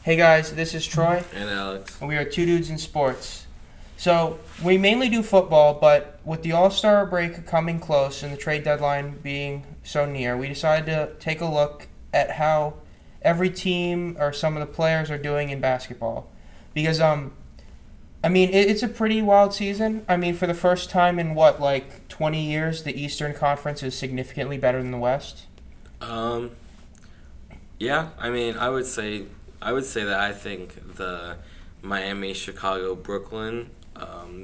Hey guys, this is Troy, And Alex. and we are Two Dudes in Sports. So, we mainly do football, but with the All-Star break coming close and the trade deadline being so near, we decided to take a look at how every team or some of the players are doing in basketball. Because, it's a pretty wild season. I mean, for the first time in, 20 years, the Eastern Conference is significantly better than the West? Yeah, I would say that I think the Miami, Chicago, Brooklyn,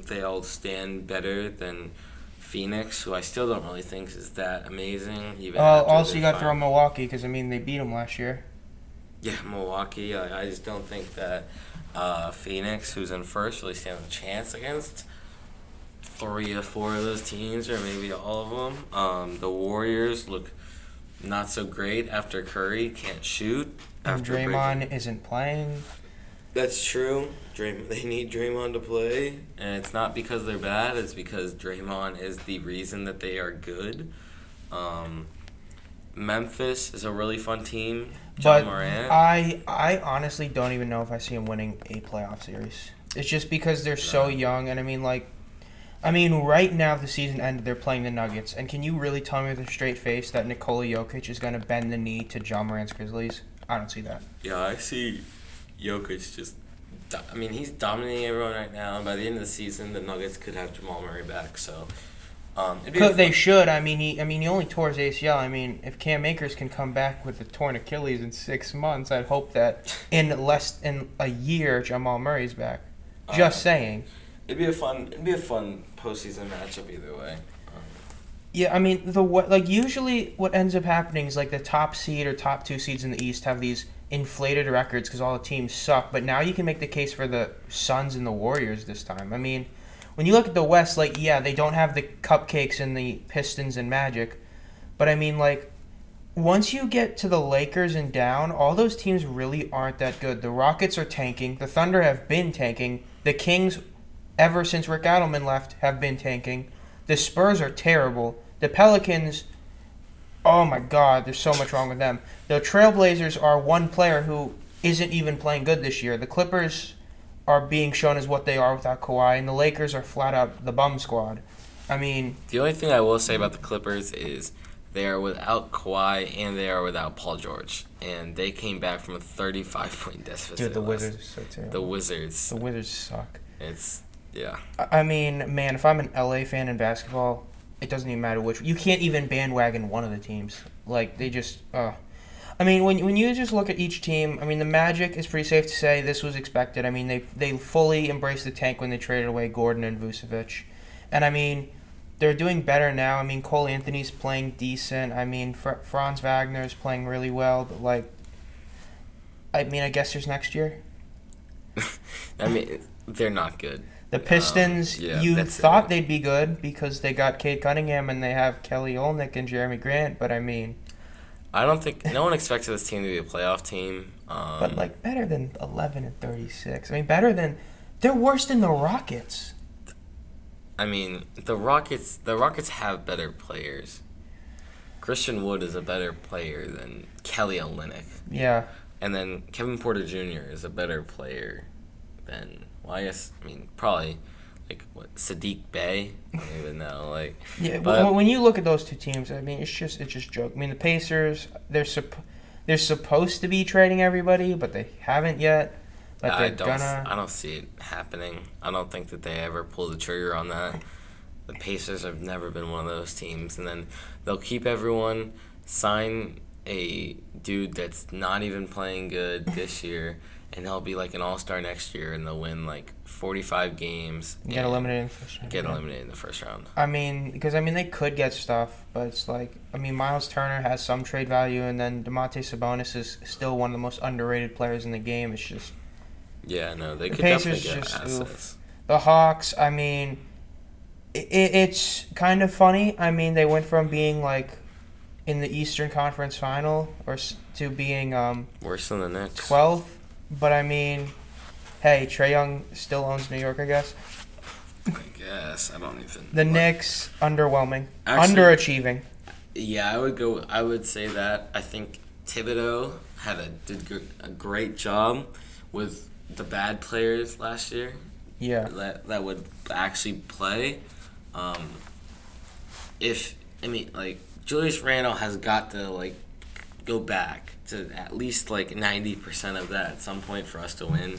they all stand better than Phoenix, who I still don't really think is that amazing. Even Also, you got to throw Milwaukee, because, they beat them last year. Yeah, Milwaukee. I just don't think that Phoenix, who's in first, really stands a chance against 3 or 4 of those teams, or maybe all of them. The Warriors look not so great after Curry can't shoot. And Draymond isn't playing. That's true. They need Draymond to play, and it's not because they're bad. It's because Draymond is the reason that they are good. Memphis is a really fun team. But Morant. I honestly don't even know if I see them winning a playoff series. It's just because they're so young, and right now the season ended, they're playing the Nuggets, and can you really tell me with a straight face that Nikola Jokic is going to bend the knee to Ja Morant's Grizzlies? I don't see that. Yeah, I see Jokic he's dominating everyone right now, and by the end of the season, the Nuggets could have Jamal Murray back, so... They should. He only tore his ACL. If Cam Akers can come back with a torn Achilles in 6 months, I'd hope that in a year Jamal Murray's back. Just saying. It'd be a fun postseason matchup either way. Usually what ends up happening is the top seed or top 2 seeds in the East have these inflated records because all the teams suck. But now you can make the case for the Suns and the Warriors this time. When you look at the West, they don't have the cupcakes and the Pistons and Magic. But, once you get to the Lakers and down, all those teams really aren't that good. The Rockets are tanking. The Thunder have been tanking. The Kings, ever since Rick Adelman left, have been tanking. The Spurs are terrible. The Pelicans, oh my God, there's so much wrong with them. The Trailblazers are one player who isn't even playing good this year. The Clippers are being shown as what they are without Kawhi, and the Lakers are flat out the bum squad. The only thing I will say about the Clippers is they are without Kawhi and they are without Paul George, and they came back from a 35-point deficit. Dude, the Wizards are so terrible. The Wizards suck. Yeah. If I'm an LA fan in basketball, it doesn't even matter which. You can't even bandwagon one of the teams. They just. When you just look at each team, the Magic is pretty safe to say this was expected. They fully embraced the tank when they traded away Gordon and Vucevic. And, they're doing better now. Cole Anthony's playing decent. Franz Wagner's playing really well. But, I guess there's next year. They're not good. The Pistons, you thought they'd be good because they got Cade Cunningham and they have Kelly Olynyk and Jeremy Grant. But, I don't think no one expected this team to be a playoff team. But better than 11-36. They're worse than the Rockets. The Rockets have better players. Christian Wood is a better player than Kelly Olynyk. Yeah. And then Kevin Porter Jr. is a better player than probably Sadiq Bey? I don't even know. But when you look at those two teams, it's just joke. The Pacers, they're supposed to be trading everybody, but they haven't yet. I don't see it happening. I don't think that they ever pull the trigger on that. The Pacers have never been one of those teams, and then they'll keep everyone, sign a dude that's not even playing good this year, and they'll be an all-star next year, and they'll win 45 games. Get eliminated in the first round. Eliminated in the first round. Because they could get stuff, but it's Miles Turner has some trade value, and then Domantas Sabonis is still one of the most underrated players in the game. It's just. Yeah, no, they could Pacers definitely get assets. Oof. The Hawks, it's kind of funny. They went from being in the Eastern Conference Final to being worse than the Knicks. 12th. But hey, Trae Young still owns New York, I guess. I guess I don't even. The Knicks underwhelming, underachieving. Yeah, I would say that. I think Thibodeau did a great job with the bad players last year. Yeah. That would actually play. Julius Randle has got to go back to at least 90% of that at some point for us to win.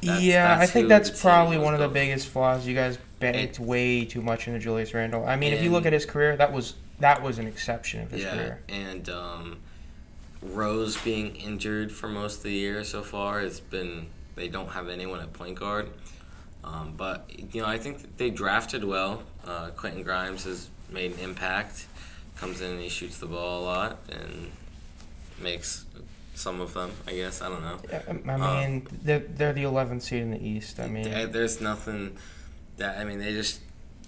I think that's probably one of the biggest flaws. You guys bet way too much into Julius Randle. I mean, if you look at his career, that was an exception of his career. And Rose being injured for most of the year so far has been. They don't have anyone at point guard. But I think that they drafted well. Quentin Grimes has made an impact. Comes in and he shoots the ball a lot and makes some of them, I guess. I don't know. I mean, they're the 11th seed in the East. I mean, there's nothing that they just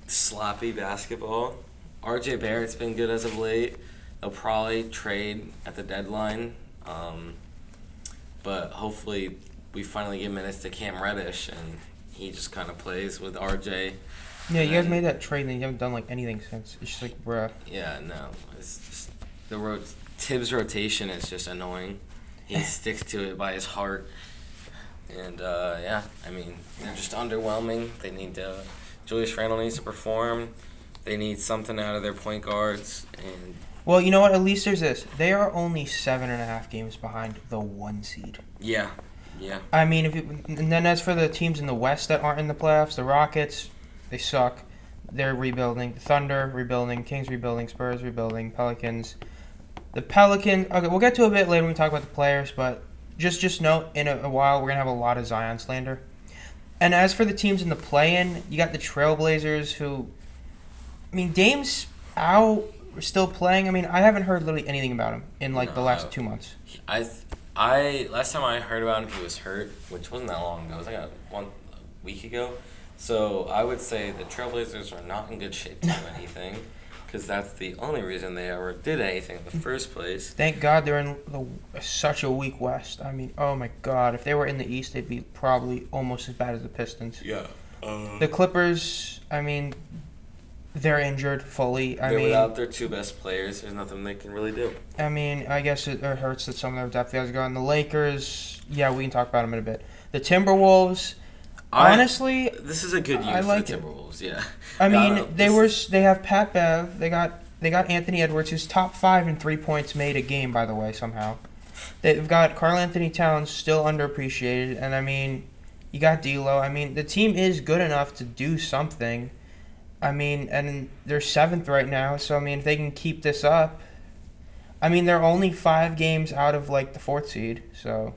sloppy basketball. RJ Barrett's been good as of late. They'll probably trade at the deadline, but hopefully we finally get minutes to Cam Reddish and he just kind of plays with RJ. Yeah, you guys made that trade and you haven't done anything since. It's just bruh. Yeah, no, it's just Tibbs' rotation is just annoying. He sticks to it by his heart. And, they're just underwhelming. They need Julius Randle needs to perform. They need something out of their point guards. And well, you know what? At least there's this. They are only 7.5 games behind the 1 seed. Yeah. I mean, and then as for the teams in the West that aren't in the playoffs, the Rockets, they suck. They're rebuilding. The Thunder, rebuilding. Kings, rebuilding. Spurs, rebuilding. Pelicans. The Pelicans, okay, we'll get to a bit later when we talk about the players, but just note, in a while, we're going to have a lot of Zion slander. And as for the teams in the play-in, you got the Trailblazers who, Dame's out, still playing. I haven't heard literally anything about him in, the last 2 months. Last time I heard about him, he was hurt, which wasn't that long ago. It was 1 week ago. So I would say the Trailblazers are not in good shape to do anything. Because that's the only reason they ever did anything in the first place. Thank God they're in such a weak West. Oh my God. If they were in the East, they'd be probably almost as bad as the Pistons. Yeah. The Clippers, they're injured fully. They're without their 2 best players. There's nothing they can really do. I guess it hurts that some of their depth guys are gone. The Lakers, yeah, we can talk about them in a bit. The Timberwolves, honestly, this is a good year for the Timberwolves. Yeah. They have Pat Bev. They got Anthony Edwards, who's top 5 in 3 points made a game, by the way, somehow. They've got Karl Anthony Towns, still underappreciated, and you got D'Lo. The team is good enough to do something. And they're 7th right now, so if they can keep this up, they're only 5 games out of the 4th seed. So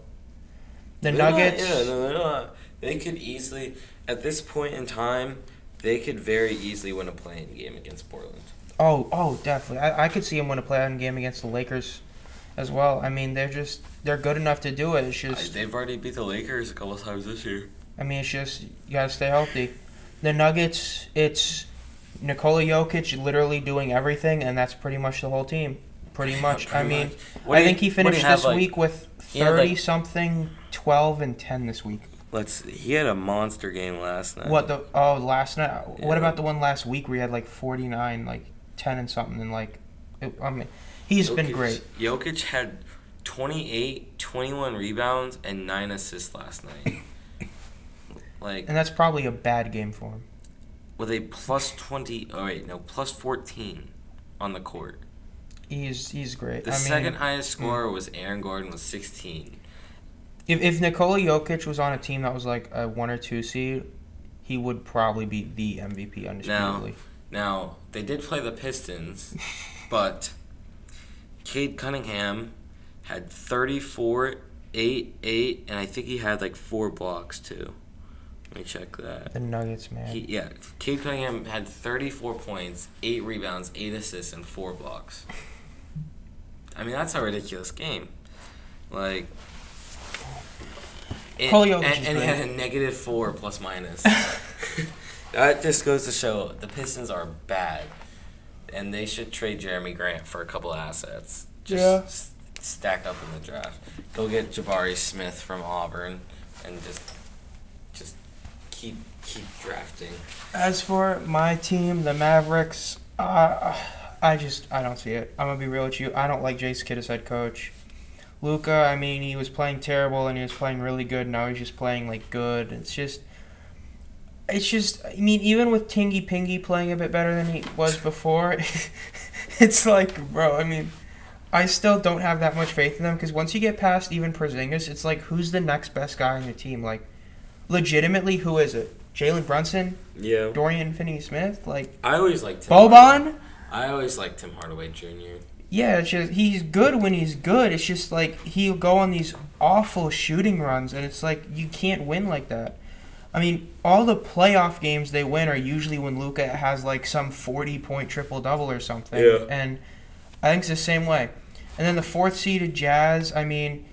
the Nuggets. They're not. They could easily, at this point in time, they could very easily win a play-in game against Portland. Oh, definitely. I could see them win a play-in game against the Lakers as well. They're good enough to do it. It's just they've already beat the Lakers a couple of times this year. It's just you gotta stay healthy. The Nuggets, it's Nikola Jokic literally doing everything, and that's pretty much the whole team. Pretty much. I think he finished this week with 30-something, 12 and 10 this week. He had a monster game last night. Last night? Yeah. What about the one last week where he had 49, 10 and something, and he's been great. Jokic had 28, 21 rebounds and 9 assists last night. And that's probably a bad game for him. With a plus 14 on the court. He's great. The second highest scorer was Aaron Gordon with 16. If Nikola Jokic was on a team that was a 1 or 2 seed, he would probably be the MVP undisputedly. Now they did play the Pistons, but Cade Cunningham had 34, 8, and I think he had 4 blocks too. Let me check that. The Nuggets, man. Cade Cunningham had 34 points, 8 rebounds, 8 assists, and 4 blocks. That's a ridiculous game. And he had a -4 plus minus. That just goes to show the Pistons are bad, and they should trade Jeremy Grant for a couple of assets. Just stack up in the draft. Go get Jabari Smith from Auburn, and just keep drafting. As for my team, the Mavericks, I don't see it. I'm gonna be real with you. I don't like Jace Kidd as head coach. Luka, I mean, he was playing terrible and he was playing really good. Now he's just playing like good. It's just. I mean, even with Tingy Pingy playing a bit better than he was before, it's like, bro. I mean, I still don't have that much faith in them because once you get past even Porzingis, it's like, who's the next best guy on your team? Like, legitimately, who is it? Jalen Brunson? Yeah. Dorian Finney-Smith? Like, I always liked Tim. Boban? I always liked Tim Hardaway Jr. Yeah, it's just he's good when he's good. It's just like he'll go on these awful shooting runs, and it's like you can't win like that. I mean, all the playoff games they win are usually when Luka has like some 40-point triple-double or something. Yeah. And I think it's the same way. And then the fourth-seeded Jazz, I mean,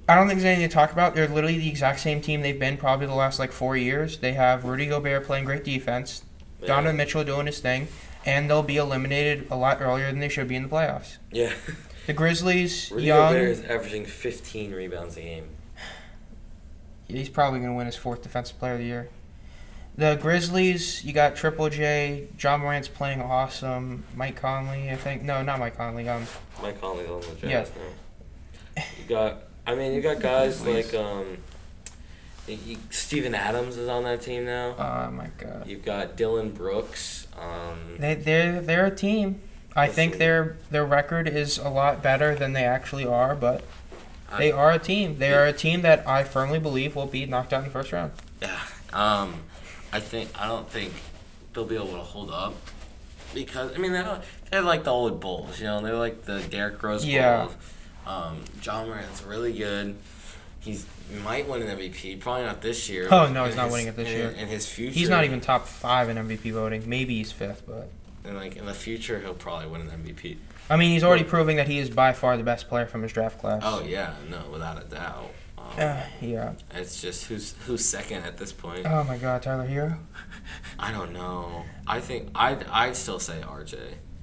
I don't think there's anything to talk about. They're literally the exact same team they've been probably the last like 4 years. They have Rudy Gobert playing great defense, Donovan Mitchell doing his thing, and they'll be eliminated a lot earlier than they should be in the playoffs. Yeah. The Grizzlies, Rudy young. Gobert is averaging 15 rebounds a game. He's probably going to win his 4th Defensive Player of the Year. The Grizzlies, you got Triple J. John Morant's playing awesome. Mike Conley, I think. No, not Mike Conley. Mike Conley's on the Jazz Yeah. now. You got guys like Steven Adams is on that team now. Oh my God. You've got Dylan Brooks. They're a team. I think their record is a lot better than they actually are, but they are a team. They are a team that I firmly believe will be knocked out in the first round. Yeah. I don't think they'll be able to hold up because they're like the old Bulls, they're like the Derrick Rose Bulls. John Morant's really good. He might win an MVP, probably not this year. Oh no, he's not winning it this year. In his future, he's not even top 5 in MVP voting. Maybe he's 5th, but in the future he'll probably win an MVP. I mean, he's already proving that he is by far the best player from his draft class. Oh yeah, no, without a doubt. Yeah. It's just who's second at this point. Oh my God, Tyler Hero. I don't know. I think I'd still say RJ.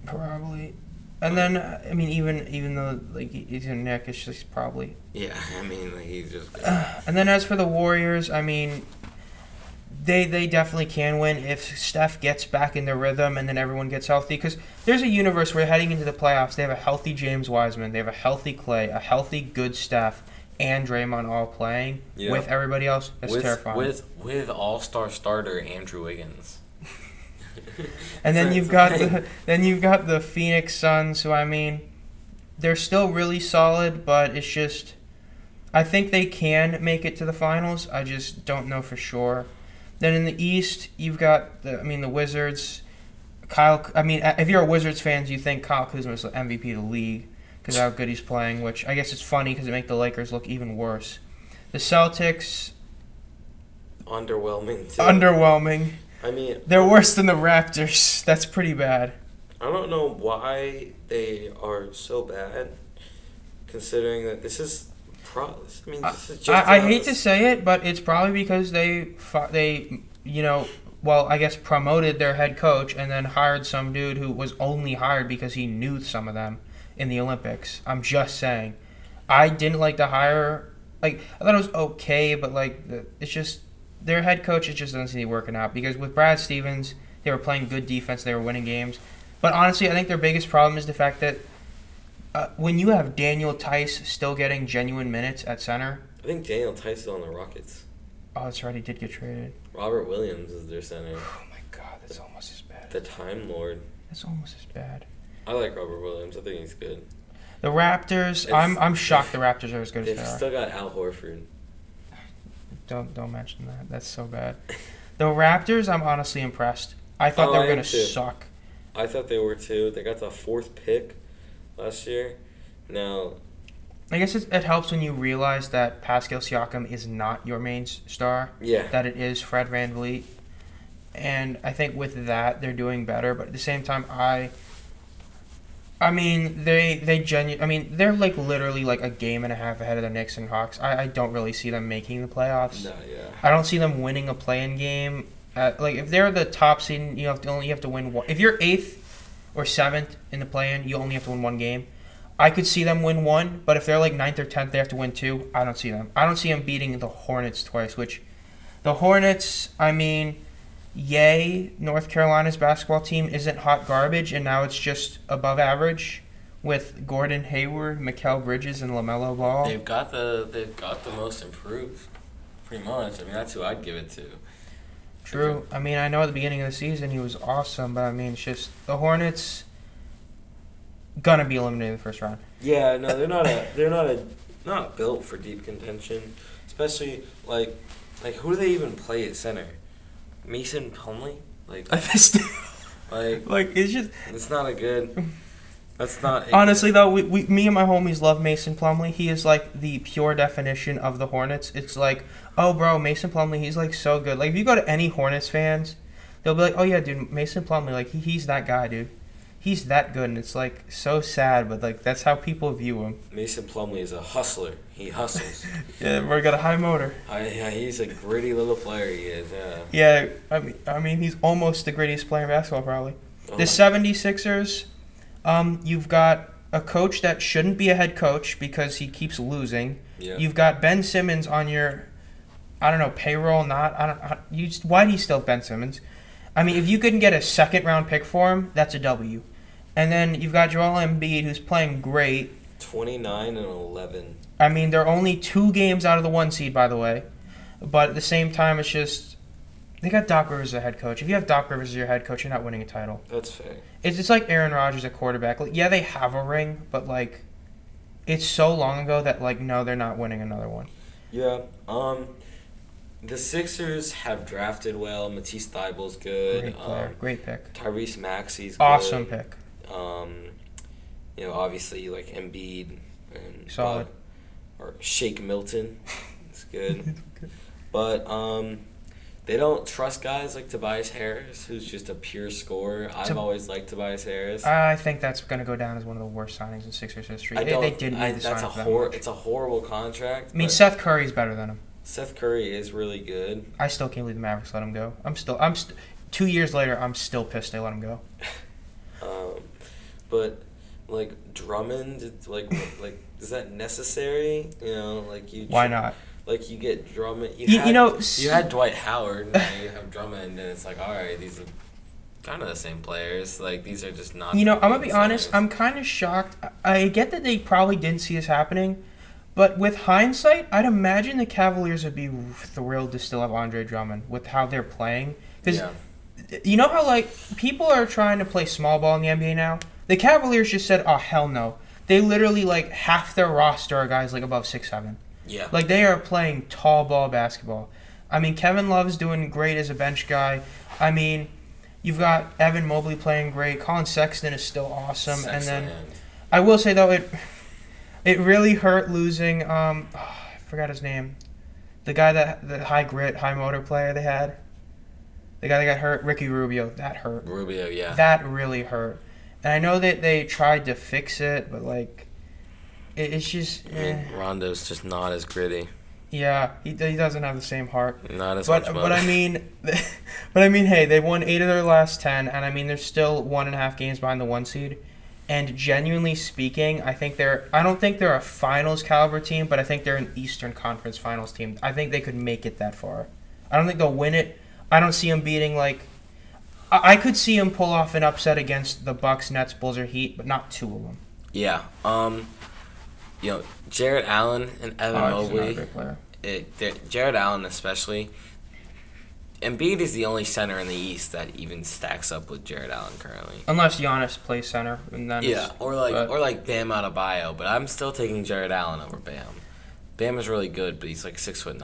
Probably. And then I mean, even though like he's a Knick, it's just probably. Yeah, I mean he's just. And then as for the Warriors, I mean, they definitely can win if Steph gets back in their rhythm and then everyone gets healthy. Because there's a universe where heading into the playoffs, they have a healthy James Wiseman, they have a healthy Clay, a healthy good Steph, and Draymond all playing with everybody else. That's terrifying. With all-star starter Andrew Wiggins. And then you've got the Phoenix Suns, who I mean, they're still really solid, but it's just I think they can make it to the finals. I just don't know for sure. Then in the East, you've got the Wizards. If you're a Wizards fan, you think Kyle Kuzma is the MVP of the league because of how good he's playing, which I guess it's funny because it makes the Lakers look even worse. The Celtics, underwhelming too. Underwhelming. I mean, they're worse than the Raptors. That's pretty bad. I don't know why they are so bad, considering that this is this is just. I hate to say it, but it's probably because they promoted their head coach and then hired some dude who was only hired because he knew some of them in the Olympics. I'm just saying. I didn't like the hire. Like, I thought it was okay, but it's just their head coach. It just doesn't seem to be working out because with Brad Stevens, they were playing good defense. They were winning games. But honestly, I think their biggest problem is the fact that when you have Daniel Tice still getting genuine minutes at center. I think Daniel Tice is on the Rockets. Oh, that's right. He did get traded. Robert Williams is their center. Oh, my God. That's almost as bad. The Time Lord. That's almost as bad. I like Robert Williams. I think he's good. The Raptors, I'm shocked the Raptors are as good as they are. They've still got Al Horford. Don't mention that. That's so bad. The Raptors, I'm honestly impressed. I thought they were going to suck. I thought they were too. They got the 4th pick last year. Now, I guess it helps when you realize that Pascal Siakam is not your main star. Yeah. That it is Fred VanVleet. And I think with that, they're doing better. But at the same time, they're like literally like a game and a half ahead of the Knicks and Hawks. I don't really see them making the playoffs. No, yeah. I don't see them winning a play-in game. If they're the top seed, you have to win one. If you're 8th or 7th in the play-in, you only have to win one game. I could see them win one, but if they're like 9th or 10th, they have to win 2. I don't see them. I don't see them beating the Hornets twice. Which, the Hornets, North Carolina's basketball team isn't hot garbage, and now it's just above average. with Gordon Hayward, Mikal Bridges, and LaMelo Ball. They've got the most improved, pretty much. I mean, that's who I'd give it to. True. I mean, I know at the beginning of the season he was awesome, but I mean, it's just the Hornets gonna be eliminated in the first round. Yeah, no, they're not built for deep contention, especially like who do they even play at center? Mason Plumlee? Like it's just it's not a good. That's not. Honestly, though, me and my homies love Mason Plumlee. He is like the pure definition of the Hornets. It's like, oh, bro, Mason Plumlee, he's like so good. Like if you go to any Hornets fans, they'll be like, oh yeah, dude, Mason Plumlee, like he's that guy, dude. He's that good, and it's like so sad, but like that's how people view him. Mason Plumlee is a hustler. He hustles. Yeah, bro, got a high motor. Yeah, he's a gritty little player. He is. Yeah. Yeah, I mean, he's almost the grittiest player in basketball, probably. The 76ers, you've got a coach that shouldn't be a head coach because he keeps losing. Yeah. You've got Ben Simmons on your, I don't know, payroll. Why do you still have Ben Simmons? I mean, if you couldn't get a second-round pick for him, that's a W. And then you've got Joel Embiid, who's playing great. 29-11. I mean, they're only 2 games out of the 1 seed, by the way. But at the same time, it's just they got Doc Rivers as a head coach. If you have Doc Rivers as your head coach, you're not winning a title. That's fair. It's like Aaron Rodgers at quarterback. Like, yeah, they have a ring, but like, it's so long ago that like, no, they're not winning another one. Yeah. The Sixers have drafted well. Matisse Thybulle's good. Great player. Great pick. Tyrese Maxey's good. Awesome pick. Obviously like Embiid and solid. Or Shake Milton. It's good. But they don't trust guys like Tobias Harris, who's just a pure scorer. I've always liked Tobias Harris. I think that's going to go down as one of the worst signings in Sixers history. They didn't need to sign him. It's a horrible contract. I mean, Seth Curry's better than him. Seth Curry is really good. I still can't believe the Mavericks let him go. I'm 2 years later, I'm still pissed they let him go. But like Drummond, like is that necessary? Why not? Like you get Drummond. You had Dwight Howard. And you have Drummond, and it's like, all right, these are kind of the same players. Like these are just not. I'm gonna be honest. I'm kind of shocked. I get that they probably didn't see this happening. But with hindsight, I'd imagine the Cavaliers would be thrilled to still have Andre Drummond with how they're playing. Because you know how, like, people are trying to play small ball in the NBA now? The Cavaliers just said, oh, hell no. They literally, like, half their roster are guys, like, above 6'7". Yeah. Like, they are playing tall ball basketball. I mean, Kevin Love's doing great as a bench guy. I mean, you've got Evan Mobley playing great. Colin Sexton is still awesome. And then I will say, though, it really hurt losing, I forgot his name. The guy the high grit, high motor player they had. The guy that got hurt, Ricky Rubio. That hurt. Rubio, yeah. That really hurt. And I know that they tried to fix it, but, like, it's just... I mean, Rondo's just not as gritty. Yeah, he doesn't have the same heart. Not as much. But I mean, hey, they won 8 of their last 10, and I mean, they're still 1.5 games behind the 1 seed. And genuinely speaking, I don't think they're a finals caliber team, but I think they're an Eastern Conference Finals team. I think they could make it that far. I don't think they'll win it. I don't see them beating, like... I could see them pull off an upset against the Bucks, Nets, Bulls, or Heat, but not 2 of them. Yeah. Jarrett Allen and Evan Mobley. He's another great player. Jarrett Allen especially. Embiid is the only center in the East that even stacks up with Jarrett Allen currently. Unless Giannis plays center, and then or like Bam Adebayo, but I'm still taking Jarrett Allen over Bam. Bam is really good, but he's like 6'9".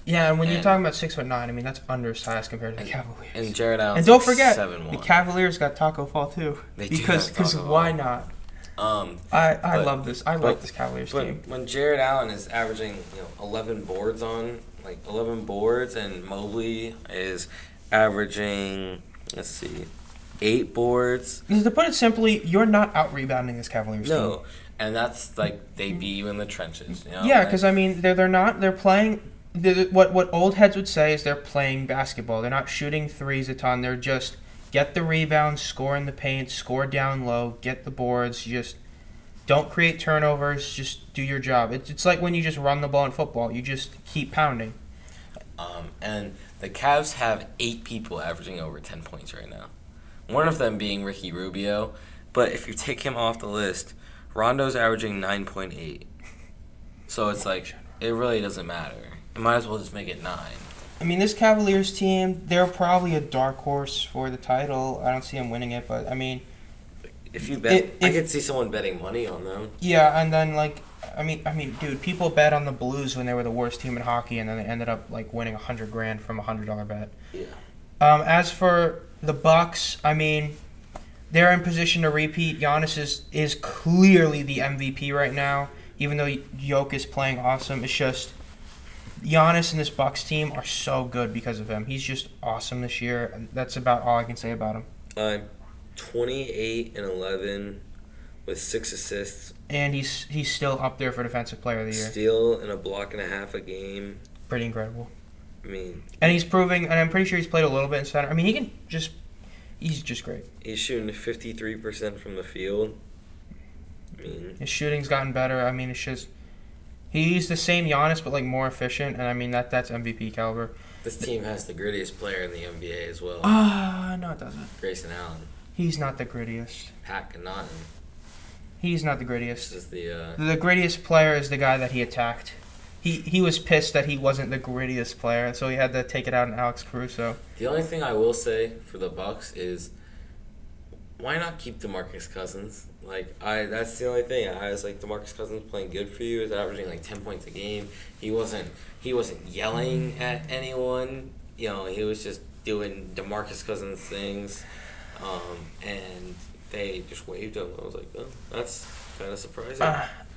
Yeah, and when you're talking about 6'9", I mean that's undersized compared to the Cavaliers. And Jarrett Allen. And don't forget, 7'1". the Cavaliers got Taco Fall too. Because why not? I love this. I like this Cavaliers team. When Jarrett Allen is averaging 11 boards and Mobley is averaging 8 boards. To put it simply, you're not out rebounding this Cavaliers team. No, and that's like they beat you in the trenches. Yeah, because I mean they're playing. What old heads would say is they're playing basketball. They're not shooting threes a ton. They're just get the rebounds, score in the paint, score down low, get the boards. Just don't create turnovers. Just do your job. It's like when you just run the ball in football. You just keep pounding. And the Cavs have 8 people averaging over 10 points right now. One of them being Ricky Rubio, But if you take him off the list, Rondo's averaging 9.8. So it's like, it really doesn't matter. You might as well just make it 9. I mean, this Cavaliers team, they're probably a dark horse for the title. I don't see them winning it, but I mean, if you bet, I could see someone betting money on them. Yeah, and then like, I mean, dude, people bet on the Blues when they were the worst team in hockey, and then they ended up like winning $100,000 from a $100 bet. Yeah. As for the Bucks, I mean, they're in position to repeat. Giannis is clearly the MVP right now, even though Jokic is playing awesome. It's just Giannis and this Bucks team are so good because of him. He's just awesome this year. And that's about all I can say about him. 28-11 with 6 assists. And he's still up there for Defensive Player of the Year. Steal and a block and a half a game. Pretty incredible. I mean, and he's proving, and I'm pretty sure he's played a little bit in center. I mean, he's just great. He's shooting 53% from the field. I mean, his shooting's gotten better. I mean, it's just he's the same Giannis, but like more efficient. And I mean that's MVP caliber. This team has the grittiest player in the NBA as well. No, it doesn't. Grayson Allen. He's not the grittiest. Pat Connaughton. He's not the grittiest. This is the grittiest player is the guy that he attacked. He was pissed that he wasn't the grittiest player, so he had to take it out on Alex Caruso. The only thing I will say for the Bucks is, why not keep DeMarcus Cousins? That's the only thing. I was like, DeMarcus Cousins playing good for you. He's averaging like 10 points a game. He wasn't yelling at anyone. You know, he was just doing DeMarcus Cousins things, and they just waved him. I was like, oh, that's kind of surprising.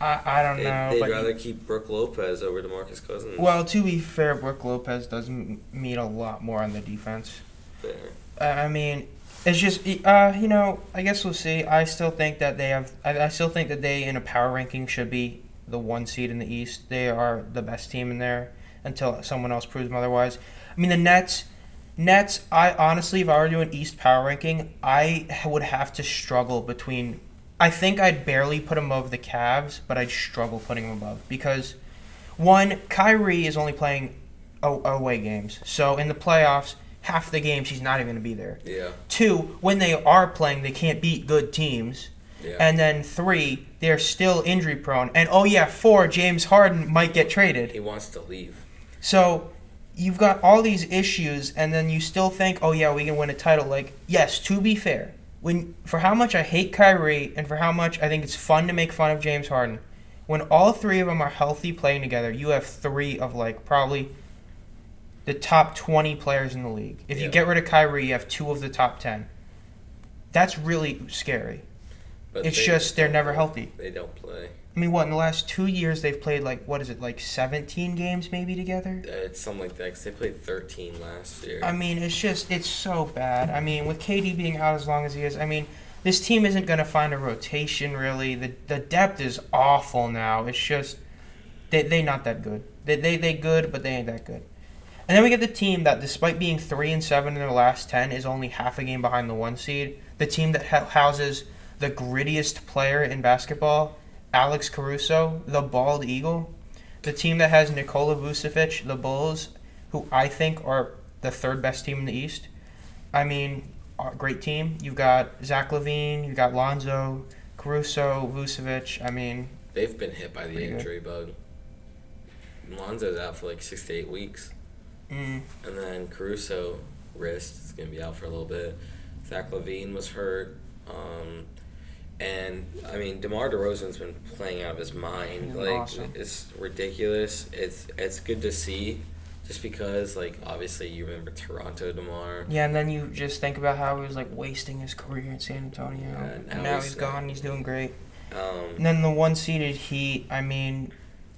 I don't know. They'd rather keep Brook Lopez over DeMarcus Cousins. Well, to be fair, Brook Lopez does mean a lot more on the defense. Fair. I mean, it's just I guess we'll see. I still think that they in a power ranking should be the 1 seed in the East. They are the best team in there until someone else proves them otherwise. I mean, the Nets. I honestly, if I were doing East power ranking, I would have to struggle between. I think I'd barely put him above the Cavs, but I'd struggle putting him above because, one, Kyrie is only playing away games. So in the playoffs, half the games he's not even going to be there. Yeah. 2, when they are playing, they can't beat good teams. Yeah. And then 3, they're still injury prone. And 4, James Harden might get traded. He wants to leave. So you've got all these issues, and then you still think, we can win a title. Like, yes, to be fair. For how much I hate Kyrie and for how much I think it's fun to make fun of James Harden, when all 3 of them are healthy playing together, you have 3 of probably the top 20 players in the league. If you get rid of Kyrie, you have 2 of the top 10. That's really scary. But it's just they're never healthy. They don't play. I mean, in the last 2 years they've played 17 games maybe together? It's something like that because they played 13 last year. I mean, it's so bad. I mean, with KD being out as long as he is, I mean, this team isn't going to find a rotation really. The depth is awful now. It's just they not that good. They good, but they ain't that good. And then we get the team that, despite being 3-7 in their last 10, is only half a game behind the 1 seed. The team that houses the grittiest player in basketball, Alex Caruso, the bald eagle. The team that has Nikola Vucevic, the Bulls, who I think are the 3rd best team in the East. I mean, great team. You've got Zach LaVine, you've got Lonzo, Caruso, Vucevic. I mean, they've been hit by the injury bug. Lonzo's out for 6 to 8 weeks. And then Caruso, wrist, is going to be out for a little bit. Zach LaVine was hurt. And, I mean, DeMar DeRozan's been playing out of his mind. Awesome. It's ridiculous. It's good to see just because, obviously you remember Toronto DeMar. Yeah, and then you just think about how he was, wasting his career in San Antonio. Yeah, and now he's gone. He's doing great. And then the 1-seeded Heat, I mean,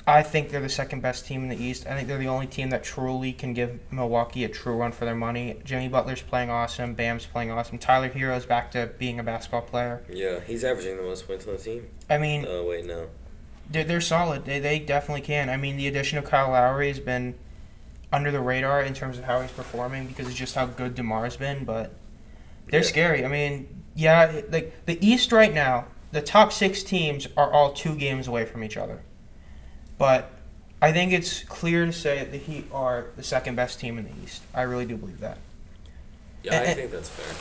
I think they're the 2nd best team in the East. I think they're the only team that truly can give Milwaukee a true run for their money. Jimmy Butler's playing awesome. Bam's playing awesome. Tyler Hero's back to being a basketball player. Yeah, he's averaging the most points on the team. I mean... Oh, wait, no. They're solid. They definitely can. I mean, the addition of Kyle Lowry has been under the radar in terms of how he's performing because it's just how good DeMar's been, but they're scary. I mean, the East right now, the top 6 teams are all 2 games away from each other. But I think it's clear to say that the Heat are the 2nd best team in the East. I really do believe that. Yeah, I think that's fair.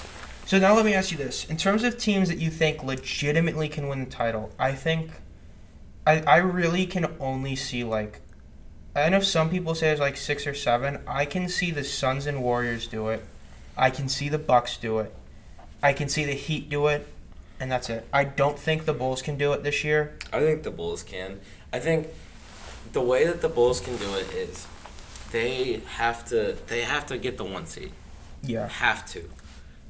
So now let me ask you this. In terms of teams that you think legitimately can win the title, I think I really can only see, like, I know some people say there's like 6 or 7. I can see the Suns and Warriors do it. I can see the Bucks do it. I can see the Heat do it. And that's it. I don't think the Bulls can do it this year. I think the Bulls can. I think the way that the Bulls can do it is they have to get the 1 seed. Yeah. Have to.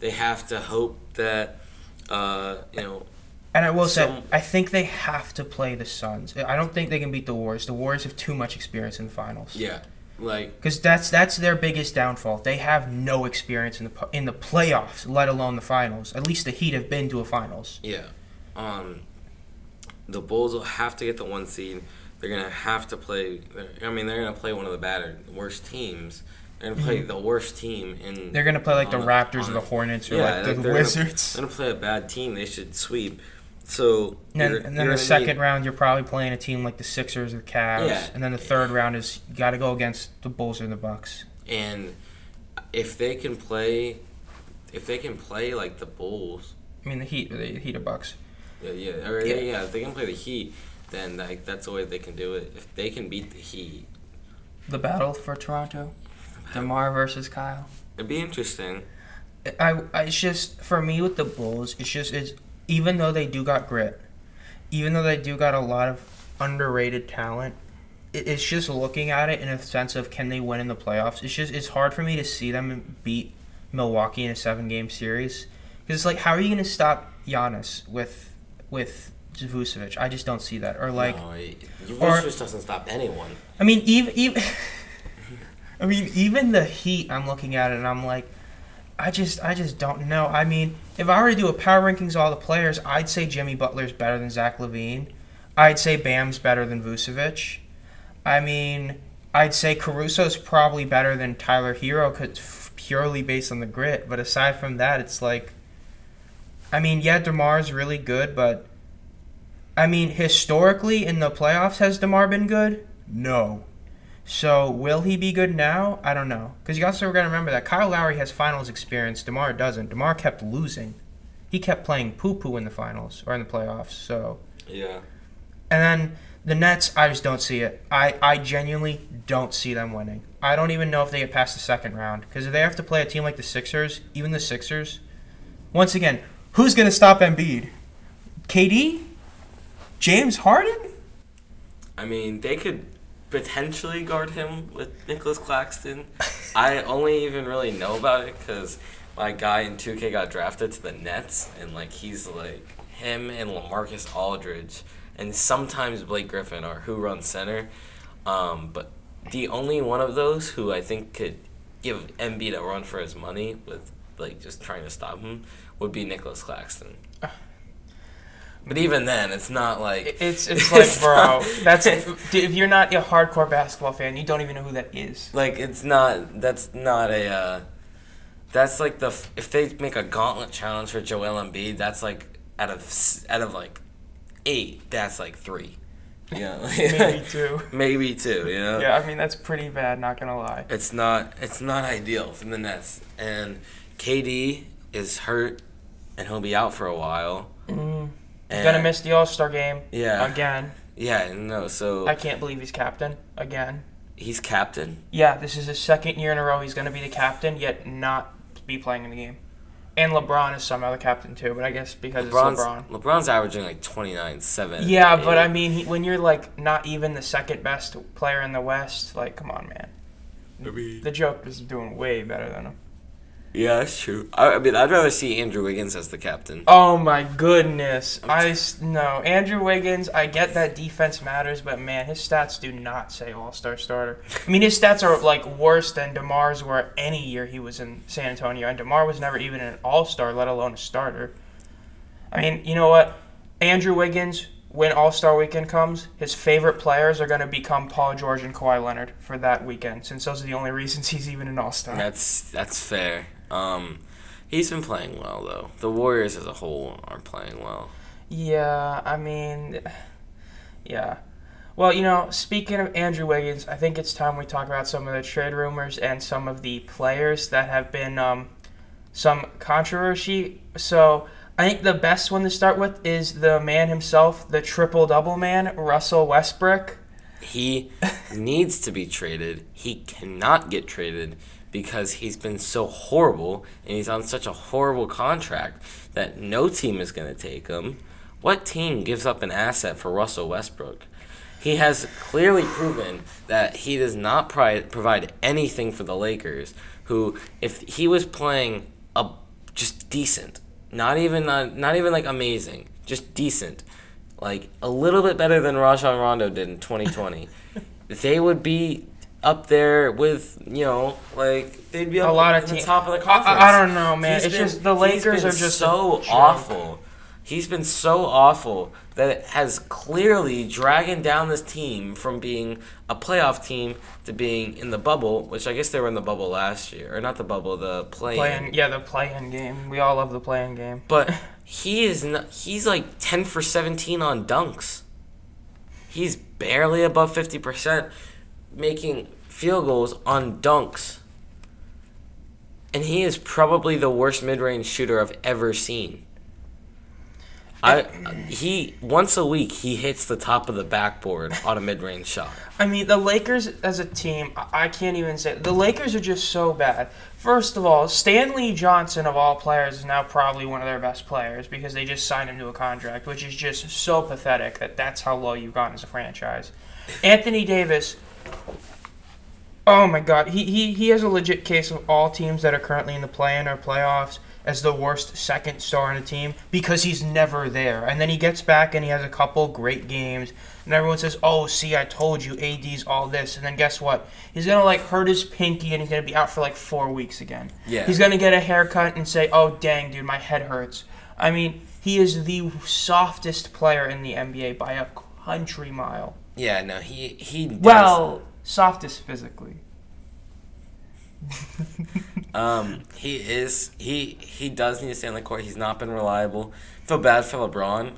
They have to hope that, And I will say, I think they have to play the Suns. I don't think they can beat the Warriors. The Warriors have too much experience in the finals. Yeah. Because that's their biggest downfall. They have no experience in the playoffs, let alone the finals. At least the Heat have been to a finals. Yeah. The Bulls will have to get the 1 seed. They're going to have to play. They're going to play one of the worst teams. They're going to play the worst team in. They're going to play like the Raptors or the Hornets or the Wizards. They're going to play a bad team. They should sweep. So and then the second round, you're probably playing a team like the Sixers or the Cavs. Yeah. And then the third round is you got to go against the Bulls or the Bucks. And if they can play like the Bulls. I mean the Heat or Bucks. If they can play the Heat, then that's the way they can do it. If they can beat the Heat. The battle for Toronto. DeMar versus Kyle. It'd be interesting. It's just, for me with the Bulls, it's even though they do got grit, even though they do got a lot of underrated talent, it's just looking at it in a sense of can they win in the playoffs. It's hard for me to see them beat Milwaukee in a 7-game series. Because it's like, how are you going to stop Giannis with Vucevic? I just don't see that. Or like, Vucevic doesn't stop anyone. I mean, even the Heat, I'm looking at it and I'm like, I just don't know. I mean, if I were to do a power rankings of all the players, I'd say Jimmy Butler's better than Zach LaVine. I'd say Bam's better than Vucevic. I mean, I'd say Caruso's probably better than Tyler Hero, purely based on the grit. But aside from that, it's like, I mean, yeah, DeMar's really good, but I mean, historically in the playoffs, has DeMar been good? No. So, will he be good now? I don't know. Because you also got to remember that Kyle Lowry has finals experience. DeMar doesn't. DeMar kept losing. He kept playing poo-poo in the finals or in the playoffs. So yeah. And then the Nets, I just don't see it. I genuinely don't see them winning. I don't even know if they get past the second round. Because if they have to play a team like the Sixers, even the Sixers, once again, who's going to stop Embiid? KD? James Harden? I mean, they could potentially guard him with Nicholas Claxton. I only even really know about it because my guy in 2K got drafted to the Nets, and like he's like him and LaMarcus Aldridge, and sometimes Blake Griffin are who runs center. But the only one of those who I think could give Embiid a run for his money with like just trying to stop him would be Nicholas Claxton. But even then, it's not like it's like, bro, that's if you're not a hardcore basketball fan, you don't even know who that is. Like it's not. That's not a. That's like if they make a gauntlet challenge for Joel Embiid, that's like out of like 8, that's like 3. Yeah, maybe 2. Maybe 2. You know. Yeah, I mean that's pretty bad. Not gonna lie. It's not ideal for the Nets, and KD is hurt, and he'll be out for a while. He's gonna miss the All-Star game. Yeah. Again. Yeah, no, so I can't believe he's captain again. He's captain? Yeah, this is his second year in a row he's gonna be the captain, yet not be playing in the game. And LeBron is somehow the captain too, but I guess because it's LeBron. LeBron's averaging like 29, 7. Yeah, 8. but I mean, when you're like not even the second best player in the West, like come on, man. The joke is doing way better than him. Yeah, that's true. I mean, I'd rather see Andrew Wiggins as the captain. Oh, my goodness. No, Andrew Wiggins, I get that defense matters, but, man, his stats do not say all-star starter. I mean, his stats are, like, worse than DeMar's were any year he was in San Antonio, and DeMar was never even an all-star, let alone a starter. I mean, you know what? Andrew Wiggins, when All-Star Weekend comes, his favorite players are going to become Paul George and Kawhi Leonard for that weekend, since those are the only reasons he's even an all-star. That's fair. He's been playing well, though. The Warriors as a whole aren't playing well. Yeah, I mean, yeah. Well, you know, speaking of Andrew Wiggins, I think it's time we talk about some of the trade rumors and some of the players that have been some controversy. So I think the best one to start with is the man himself, the triple-double man, Russell Westbrook. He needs to be traded. He cannot get traded because he's been so horrible and he's on such a horrible contract that no team is going to take him. What team gives up an asset for Russell Westbrook? He has clearly proven that he does not provide anything for the Lakers, who, if he was playing just decent, not even like amazing, just decent, like a little bit better than Rajon Rondo did in 2020, they would be up there with, like they'd be up a lot of at the top of the conference. I don't know, man. Just the Lakers are just so awful. He's been so awful that it has clearly dragged down this team from being a playoff team to being in the bubble, which I guess they were in the bubble last year. Or not the bubble, the play-in. Yeah, the play-in game. We all love the play-in game. But he's like 10 for 17 on dunks. He's barely above 50% making field goals on dunks. And he is probably the worst mid-range shooter I've ever seen. He once a week he hits the top of the backboard on a mid-range shot. I mean, the Lakers as a team, I can't even say the Lakers are just so bad. First of all, Stanley Johnson of all players is now probably one of their best players because they just signed him to a contract, which is just so pathetic that's how low you've gotten as a franchise. Anthony Davis, oh my God, he has a legit case of all teams that are currently in the play-in or playoffs as the worst second star on a team because he's never there. And then he gets back and he has a couple great games and everyone says, oh, see, I told you, AD's all this. And then guess what? He's going to hurt his pinky and he's going to be out for 4 weeks again. Yeah. He's going to get a haircut and say, oh, dang, dude, my head hurts. I mean, he is the softest player in the NBA by a country mile. Yeah, no, he does. Well, softest physically. He does need to stay on the court. He's not been reliable. Feel bad for LeBron.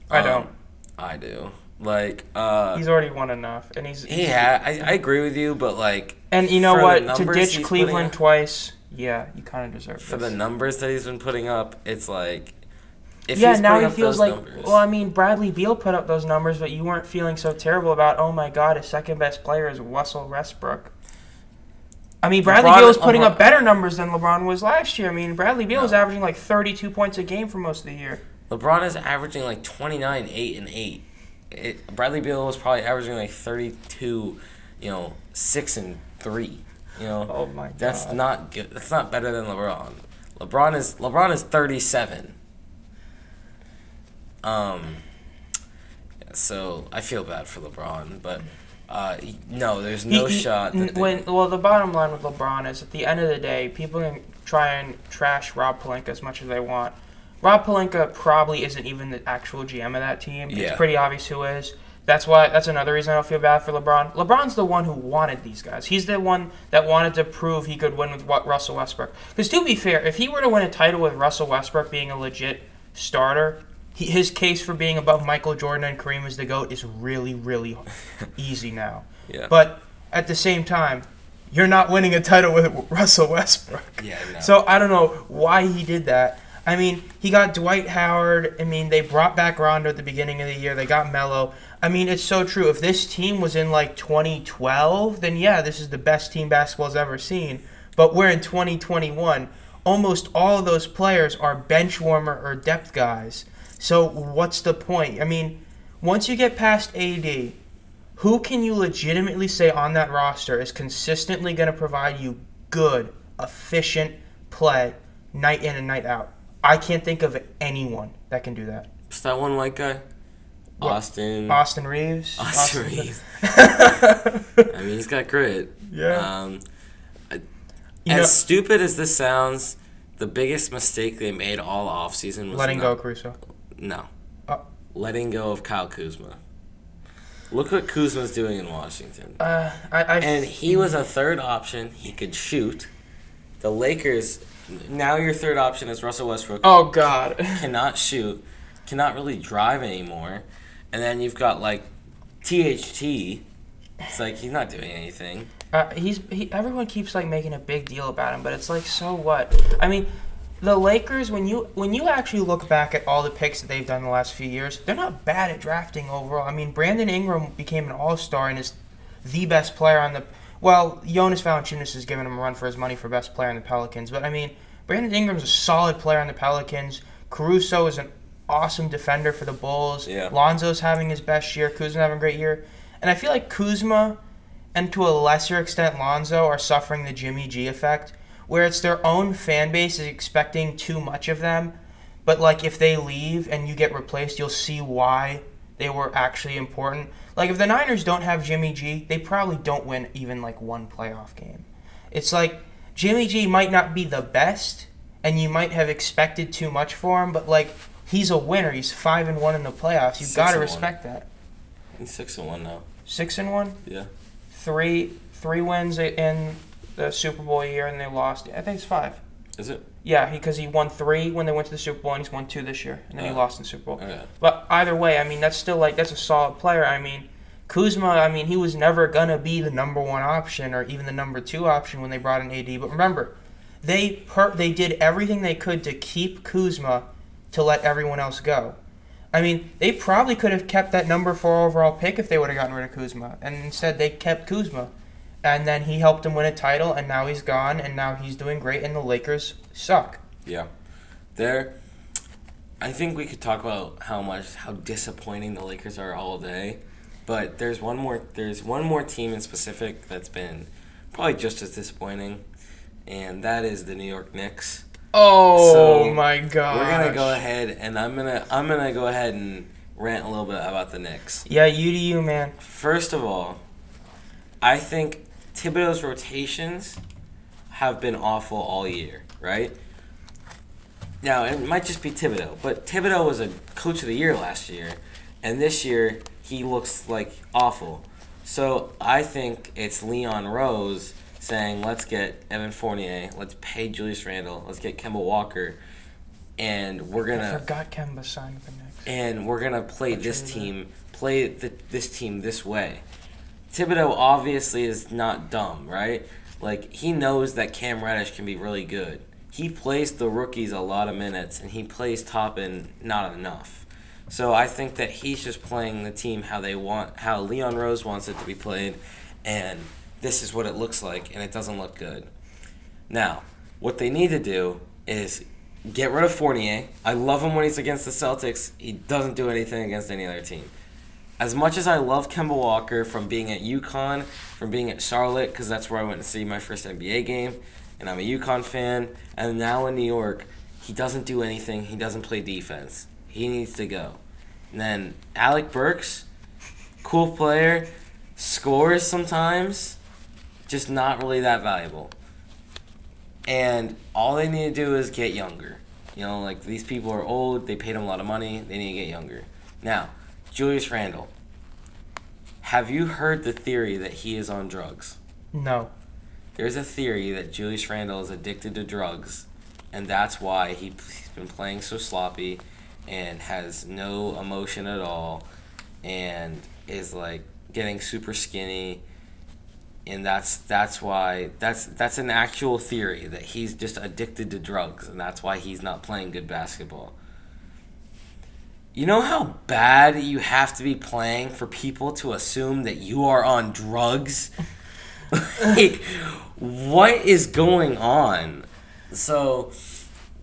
I don't. I do. He's already won enough, and I agree with you, but and you know what? To ditch Cleveland twice, yeah, you kind of deserve it. For the numbers that he's been putting up, it's like. Now he feels like. Numbers, well, I mean, Bradley Beal put up those numbers, but you weren't feeling so terrible about. Oh my God, his second best player is Russell Westbrook. I mean, Bradley Beal was putting up better numbers than LeBron was last year. I mean, Bradley Beal was averaging 32 points a game for most of the year. LeBron is averaging 29, 8, and 8. Bradley Beal was probably averaging 32, 6 and 3. Oh my God. That's not good. That's not better than LeBron. LeBron is 37. So I feel bad for LeBron, but. No, there's no shot. The bottom line with LeBron is at the end of the day, people can try and trash Rob Pelinka as much as they want. Rob Pelinka probably isn't even the actual GM of that team. Yeah. It's pretty obvious who is. That's another reason I don't feel bad for LeBron. LeBron's the one who wanted these guys. He's the one that wanted to prove he could win with Russell Westbrook. Because to be fair, if he were to win a title with Russell Westbrook being a legit starter, his case for being above Michael Jordan and Kareem as the GOAT is really, really easy now. Yeah. But at the same time, you're not winning a title with Russell Westbrook. Yeah, no. So I don't know why he did that. I mean, he got Dwight Howard. I mean, they brought back Rondo at the beginning of the year. They got Melo. I mean, it's so true. If this team was in 2012, then yeah, this is the best team basketball's ever seen. But we're in 2021. Almost all of those players are bench warmer or depth guys. So what's the point? I mean, once you get past AD, who can you legitimately say on that roster is consistently going to provide you good, efficient play night in and night out? I can't think of anyone that can do that. Is that one white guy? What? Austin Reeves. Austin Reeves. I mean, he's got grit. Yeah. Stupid as this sounds, the biggest mistake they made all offseason was letting go of Caruso. No. Letting go of Kyle Kuzma. Look what Kuzma's doing in Washington. And he was a third option. He could shoot. The Lakers, now your third option is Russell Westbrook. Oh, God. Cannot shoot. Cannot really drive anymore. And then you've got, THT. It's he's not doing anything. Everyone keeps, making a big deal about him, but it's so what? I mean, The Lakers, when you actually look back at all the picks that they've done the last few years, they're not bad at drafting overall. I mean, Brandon Ingram became an all-star and is the best player on the... Well, Jonas Valanciunas is giving him a run for his money for best player on the Pelicans. But, I mean, Brandon Ingram's a solid player on the Pelicans. Caruso is an awesome defender for the Bulls. Yeah. Lonzo's having his best year. Kuzma's having a great year. And I feel like Kuzma, and to a lesser extent Lonzo, are suffering the Jimmy G effect, where it's their own fan base is expecting too much of them. But, like, if they leave and you get replaced, you'll see why they were actually important. Like, if the Niners don't have Jimmy G, they probably don't win even, like, one playoff game. It's like, Jimmy G might not be the best, and you might have expected too much for him, but, like, he's a winner. He's 5-1 in the playoffs. You've got to respect that. He's 6-1 now. 6-1? Yeah. Three wins in the Super Bowl year, and they lost. I think it's 5. Is it? Yeah, because he won 3 when they went to the Super Bowl, and he's won 2 this year, and then he lost in the Super Bowl. Okay. But either way, I mean, that's still, like, that's a solid player. I mean, Kuzma, I mean, he was never going to be the number 1 option or even the number 2 option when they brought in AD. But remember, they did everything they could to keep Kuzma to let everyone else go. I mean, they probably could have kept that number 4 overall pick if they would have gotten rid of Kuzma. And instead, they kept Kuzma. And then he helped them win a title, and now he's gone, and now he's doing great, and the Lakers suck. Yeah. I think we could talk about how disappointing the Lakers are all day. But there's one more team in specific that's been probably just as disappointing, and that is the New York Knicks. Oh, so my God! We're gonna go ahead, and I'm gonna go ahead and rant a little bit about the Knicks. Yeah, you do you, man. First of all, I think Thibodeau's rotations have been awful all year, right? Now, it might just be Thibodeau, but Thibodeau was a coach of the year last year, and this year he looks like awful. So I think it's Leon Rose saying, let's get Evan Fournier, let's pay Julius Randle, let's get Kemba Walker, and we're going to... I forgot Kemba signed with the Knicks. And we're going to play this team this way. Thibodeau obviously is not dumb, right? Like, he knows that Cam Reddish can be really good. He plays the rookies a lot of minutes, and he plays Toppin not enough. So I think that he's just playing the team how Leon Rose wants it to be played, and this is what it looks like, and it doesn't look good. Now, what they need to do is get rid of Fournier. I love him when he's against the Celtics. He doesn't do anything against any other team. As much as I love Kemba Walker from being at UConn, from being at Charlotte, because that's where I went to see my first NBA game, and I'm a UConn fan, and now in New York, he doesn't do anything. He doesn't play defense. He needs to go. And then Alec Burks, cool player, scores sometimes, just not really that valuable. And all they need to do is get younger. You know, like, these people are old, they paid him a lot of money, they need to get younger. Now, Julius Randle. Have you heard the theory that he is on drugs? No. There's a theory that Julius Randle is addicted to drugs, and that's why he's been playing so sloppy and has no emotion at all and is, like, getting super skinny. And that's why that's an actual theory, that he's just addicted to drugs, and that's why he's not playing good basketball. You know how bad you have to be playing for people to assume that you are on drugs? Like, what is going on? So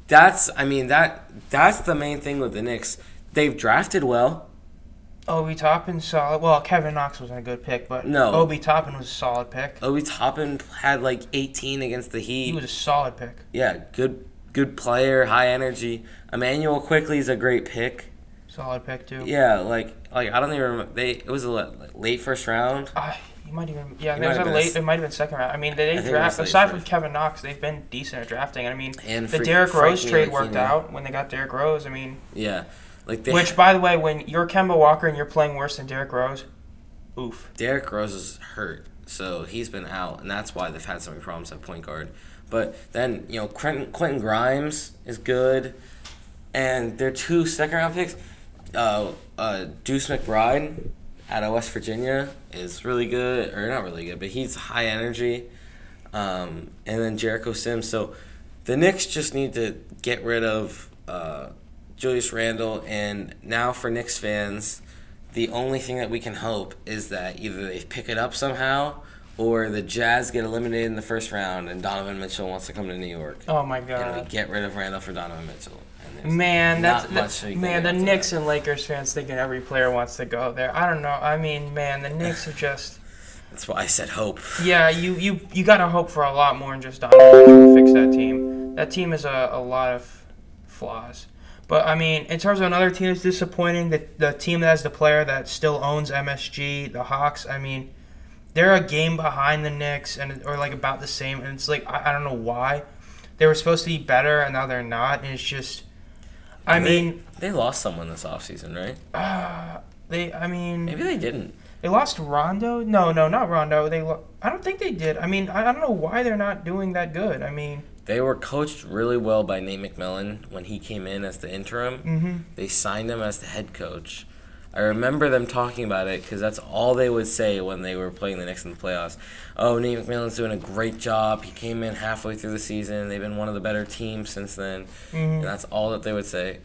that's the main thing with the Knicks. They've drafted well. Obi Toppin solid. Well, Kevin Knox wasn't a good pick, but no, Obi Toppin was a solid pick. Obi Toppin had like 18 against the Heat. He was a solid pick. Yeah, good player, high energy. Emmanuel Quickly is a great pick. Solid pick too. Yeah, like I don't even remember. It was a late first round. You might even it might have been second round. I mean, they draft aside from Kevin Knox, they've been decent at drafting. I mean, and the Derrick Rose trade worked out when they got Derrick Rose. I mean, yeah. Which, by the way, when you're Kemba Walker and you're playing worse than Derrick Rose, oof. Derrick Rose is hurt, so he's been out, and that's why they've had so many problems at point guard. But then, Quentin Grimes is good, and their 2 second-round picks, Deuce McBride out of West Virginia is really good, or not really good, but he's high energy, and then Jericho Sims. So The Knicks just need to get rid of Julius Randle, and now for Knicks fans, the only thing that we can hope is that either they pick it up somehow or the Jazz get eliminated in the first round and Donovan Mitchell wants to come to New York. Oh, my God. And we get rid of Randle for Donovan Mitchell. The Knicks and Lakers fans thinking every player wants to go there. I don't know. I mean, man, the Knicks are just... That's why I said hope. Yeah, you got to hope for a lot more than just Donovan Mitchell to fix that team. That team has a lot of flaws. But, I mean, in terms of another team that's disappointing, the team that has the player that still owns MSG, the Hawks, I mean, they're a game behind the Knicks or like about the same. And it's like, I don't know why. They were supposed to be better, and now they're not. And it's just, They lost someone this offseason, right? Maybe they didn't. They lost Rondo? No, not Rondo. I don't think they did. I mean, I don't know why they're not doing that good. I mean... They were coached really well by Nate McMillan when he came in as the interim. Mm-hmm. They signed him as the head coach. I remember them talking about it because that's all they would say when they were playing the Knicks in the playoffs. Oh, Nate McMillan's doing a great job. He came in halfway through the season. They've been one of the better teams since then. Mm-hmm. And that's all that they would say.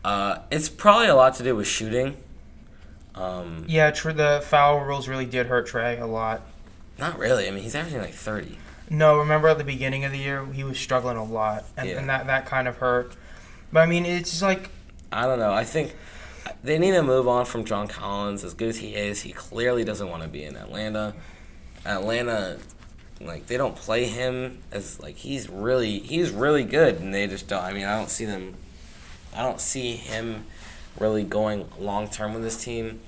It's probably a lot to do with shooting. Yeah, the foul rules really did hurt Trey a lot. Not really. I mean, he's averaging like 30. No, remember at the beginning of the year, he was struggling a lot, and that kind of hurt. But, I mean, it's like... I don't know. I think they need to move on from John Collins. As good as he is, he clearly doesn't want to be in Atlanta. Like, they don't play him as, like, he's really good, and they just don't. I mean, I don't see him really going long-term with this team.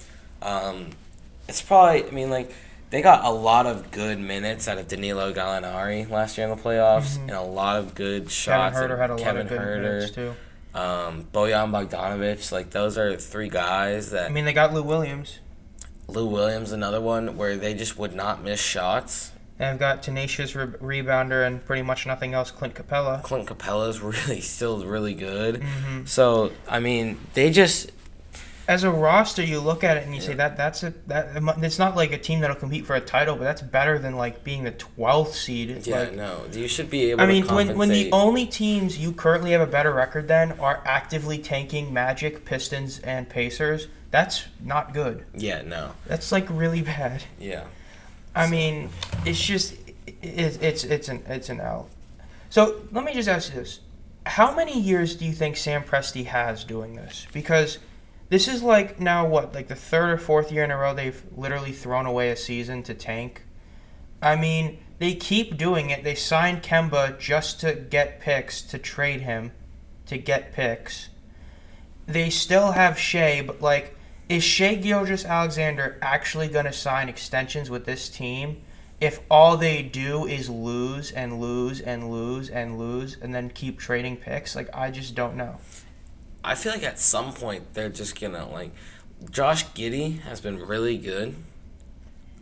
It's probably, I mean, like, they got a lot of good minutes out of Danilo Gallinari last year in the playoffs, and a lot of good shots. Kevin Huerter had a lot of good minutes, too. Bojan Bogdanovic, like, those are three guys that... I mean, they got Lou Williams. Lou Williams, another one where they just would not miss shots. And I've got tenacious rebounder and pretty much nothing else, Clint Capella. Clint Capella's still really good. Mm-hmm. So, I mean, they just... As a roster, you look at it and you say it's not like a team that'll compete for a title, but that's better than like being the 12th seed. Yeah, like, no, you should be able. I mean, when the only teams you currently have a better record than are actively tanking Magic, Pistons, and Pacers, that's not good. Yeah, no, that's like really bad. Yeah, I mean, it's just it's an L. So let me just ask you this: how many years do you think Sam Presti has doing this? Because this is like now like the third or fourth year in a row they've literally thrown away a season to tank. I mean, they keep doing it. They signed Kemba just to get picks, to trade him, to get picks. They still have Shea, but like, is Shea Gilgeous-Alexander actually going to sign extensions with this team if all they do is lose and lose and lose and lose and then keep trading picks? Like, I just don't know. I feel like at some point they're just gonna like. Josh Giddey has been really good.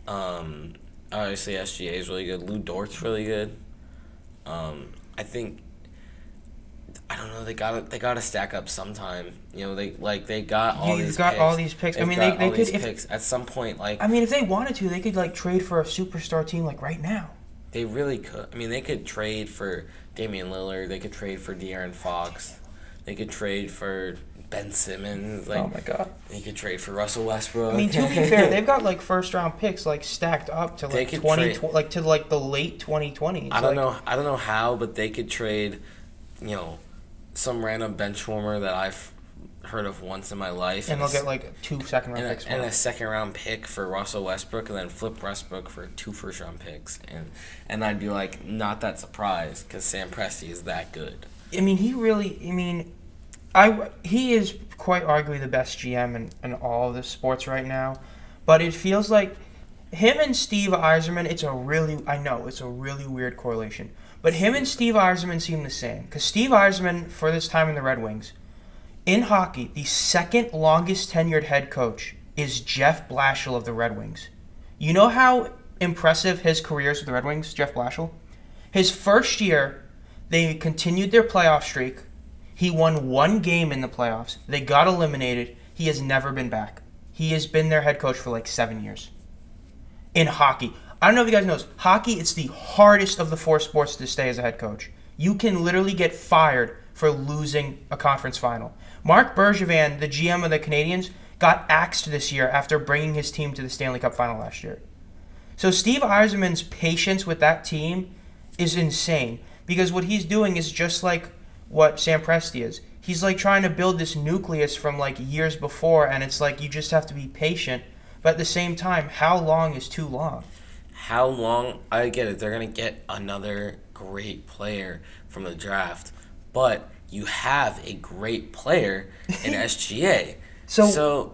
Obviously SGA is really good. Lou Dort's really good. I think. I don't know. They gotta stack up sometime. You know, they got all these. All these picks. I mean, they could picks at some point. Like, I mean, if they wanted to, they could like trade for a superstar team like right now. They really could. I mean, they could trade for Damian Lillard. They could trade for De'Aaron Fox. They could trade for Ben Simmons. Like, oh my God! They could trade for Russell Westbrook. I mean, to be fair, they've got like first round picks like stacked up to like the late 2020s. I don't know how, but they could trade, you know, some random bench warmer that I've heard of once in my life, and they'll get like 2 second round picks and a second round pick for Russell Westbrook, and then flip Westbrook for 2 first round picks, and I'd be like not that surprised because Sam Presti is that good. I mean, he is quite arguably the best GM in all of the sports right now, but it feels like him and Steve Yzerman, it's a really weird correlation, but him and Steve Yzerman seem the same, because Steve Yzerman, for this time in the Red Wings, in hockey, the second longest tenured head coach is Jeff Blashill of the Red Wings. You know how impressive his career is with the Red Wings, Jeff Blashill? His first year, they continued their playoff streak. He won 1 game in the playoffs. They got eliminated. He has never been back. He has been their head coach for like 7 years. In hockey. I don't know if you guys know this. Hockey, it's the hardest of the 4 sports to stay as a head coach. You can literally get fired for losing a conference final. Mark Bergevin, the GM of the Canadiens, got axed this year after bringing his team to the Stanley Cup final last year. So Steve Yzerman's patience with that team is insane, because what he's doing is just like what Sam Presti is. He's like trying to build this nucleus from like years before, and it's like you just have to be patient. But at the same time, how long is too long? How long? I get it. They're going to get another great player from the draft. But you have a great player in SGA.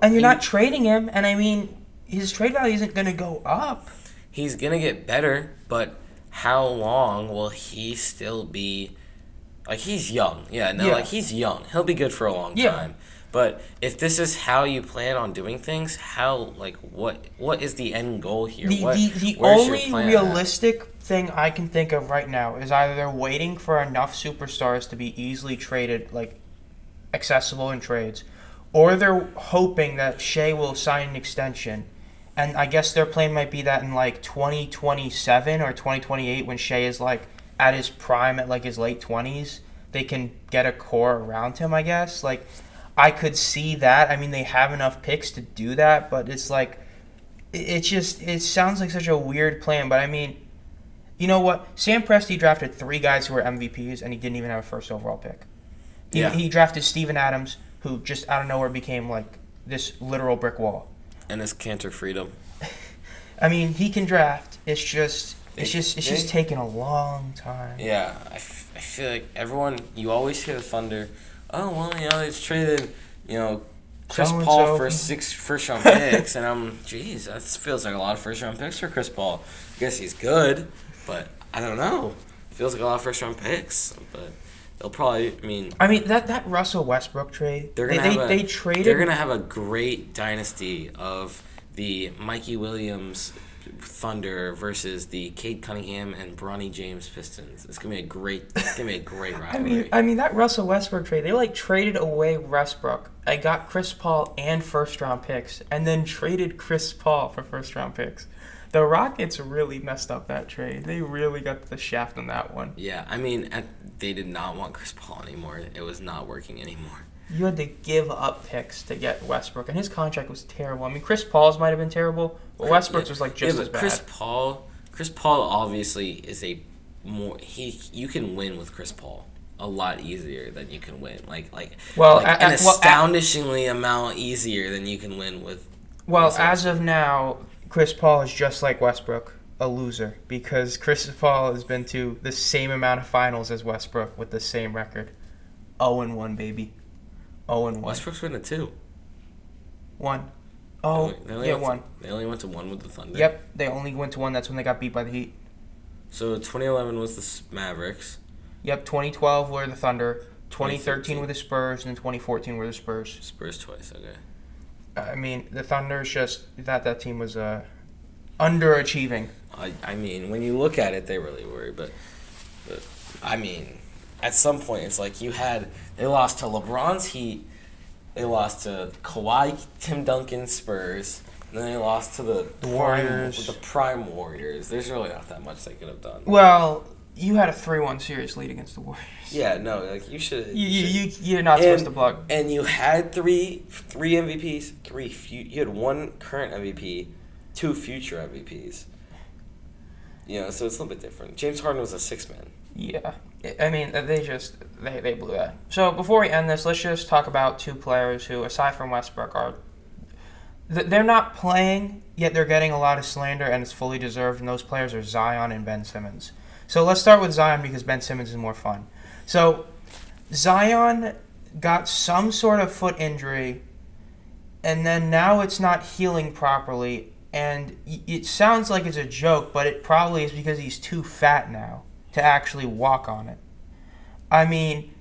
And you're not trading him. And I mean, his trade value isn't going to go up. He's going to get better, but how long will he still be? Like, he's young. Like, he's young. He'll be good for a long time. But if this is how you plan on doing things, what is the end goal here? The only realistic thing I can think of right now is either they're waiting for enough superstars to be easily traded, like accessible in trades, or they're hoping that Shea will sign an extension. And I guess their plan might be that in like 2027 or 2028, when Shea is like at his prime at like his late 20s, they can get a core around him, I guess. Like, I could see that. I mean, they have enough picks to do that, but it's like, it sounds like such a weird plan. But I mean, you know what? Sam Presti drafted 3 guys who were MVPs, and he didn't even have a first overall pick. He drafted Steven Adams, who just out of nowhere became like this literal brick wall. And his Cantor Freedom. I mean, he can draft. It's just taking a long time. Yeah, I feel like everyone, you always hear the Thunder, oh, well, they traded, Chris Paul for 6 first-round picks, and geez, that feels like a lot of first-round picks for Chris Paul. I guess he's good, but I don't know. Feels like a lot of first-round picks, but they'll probably, that Russell Westbrook trade, they're gonna have a great dynasty of the Mikey Williams Thunder versus the Cade Cunningham and Bronny James Pistons. It's gonna be a great rivalry. That Russell Westbrook trade, they like traded away Westbrook. I got Chris Paul and first-round picks, and then traded Chris Paul for first-round picks. The Rockets really messed up that trade. They really got the shaft on that one. Yeah, they did not want Chris Paul anymore. It was not working anymore. You had to give up picks to get Westbrook, and his contract was terrible. I mean, Chris Paul's might have been terrible, but Westbrook's was like just as bad. Chris Paul obviously is you can win with Chris Paul a lot easier than you can win. Astonishingly amount easier than you can win with. Well, as of now, Chris Paul is just like Westbrook, a loser, because Chris Paul has been to the same amount of finals as Westbrook with the same record. 0-1, baby. 0-1. Westbrook's been to 2. 1. Oh, yeah, 1. They only went to 1 with the Thunder. Yep, they only went to 1. That's when they got beat by the Heat. So 2011 was the Mavericks. Yep, 2012 were the Thunder. 2013 were the Spurs, and 2014 were the Spurs. Spurs twice, okay. I mean, the Thunder just that team was underachieving. When you look at it, they really were, but at some point, it's like they lost to LeBron's Heat, they lost to Kawhi, Tim Duncan Spurs, and then they lost to the Warriors. The prime Warriors. There's really not that much they could have done. Well, you had a 3-1 series lead against the Warriors. Yeah, no, like you should. You're not supposed to plug. And you had three MVPs. You had 1 current MVP, 2 future MVPs. So it's a little bit different. James Harden was a 6-man. Yeah. They blew that. So before we end this, let's just talk about 2 players who, aside from Westbrook, they're not playing, yet they're getting a lot of slander, and it's fully deserved, and those players are Zion and Ben Simmons. So let's start with Zion because Ben Simmons is more fun. So Zion got some sort of foot injury, and then now it's not healing properly, and it sounds like it's a joke, but it probably is because he's too fat now to actually walk on it. I mean,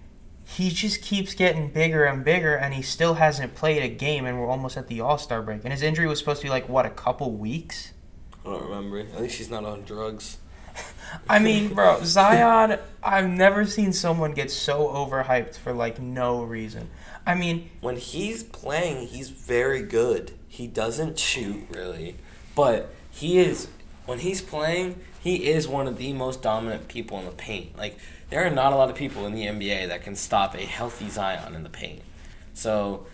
he just keeps getting bigger and bigger, and he still hasn't played a game, and we're almost at the All-Star break. And his injury was supposed to be a couple weeks? I don't remember. At least he's not on drugs. I mean, bro, Zion, I've never seen someone get so overhyped for, no reason. I mean, when he's playing, he's very good. He doesn't shoot, really. But he is when he's playing, he is one of the most dominant people in the paint. Like, there are not a lot of people in the NBA that can stop a healthy Zion in the paint. So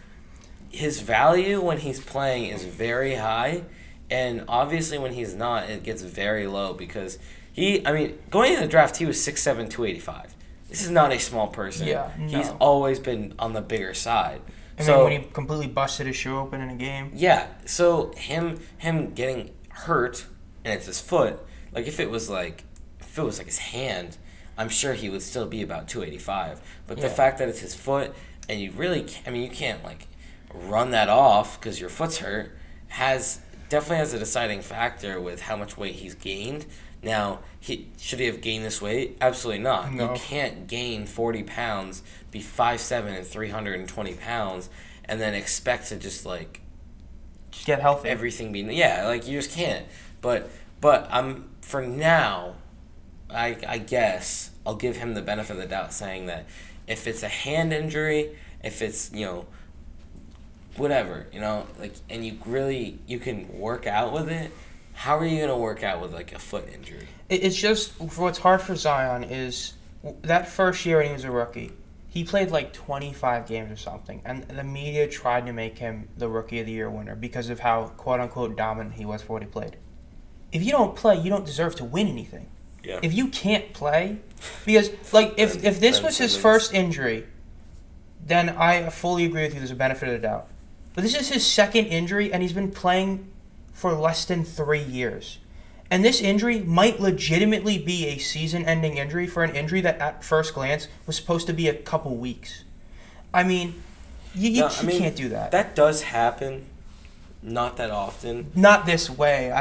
his value when he's playing is very high, and obviously when he's not, it gets very low because going into the draft, he was 6'7", 285. This is not a small person. Yeah, no. He's always been on the bigger side. When he completely busted his shoe open in a game. Yeah, so him getting hurt, and it's his foot, like if it was like his hand, I'm sure he would still be about 285. But the fact that it's his foot, and you can't like run that off because your foot's hurt, definitely has a deciding factor with how much weight he's gained. Now, should he have gained this weight? Absolutely not. No. You can't gain 40 pounds, be 5'7" and 320 pounds, and then expect to just get healthy. Everything be you just can't. But for now, I guess I'll give him the benefit of the doubt, saying that if it's a hand injury, if it's whatever, and you can work out with it. How are you going to work out with, a foot injury? It's just, what's hard for Zion is that first year when he was a rookie, he played 25 games or something, and the media tried to make him the Rookie of the Year winner because of how, quote-unquote, dominant he was for what he played. If you don't play, you don't deserve to win anything. Yeah. If you can't play, because, if this was his first injury, then I fully agree with you, there's a benefit of the doubt. But this is his second injury, and he's been playing for less than 3 years. And this injury might legitimately be a season-ending injury for an injury that at first glance was supposed to be a couple weeks. You can't do that. That does happen. Not that often. Not this way.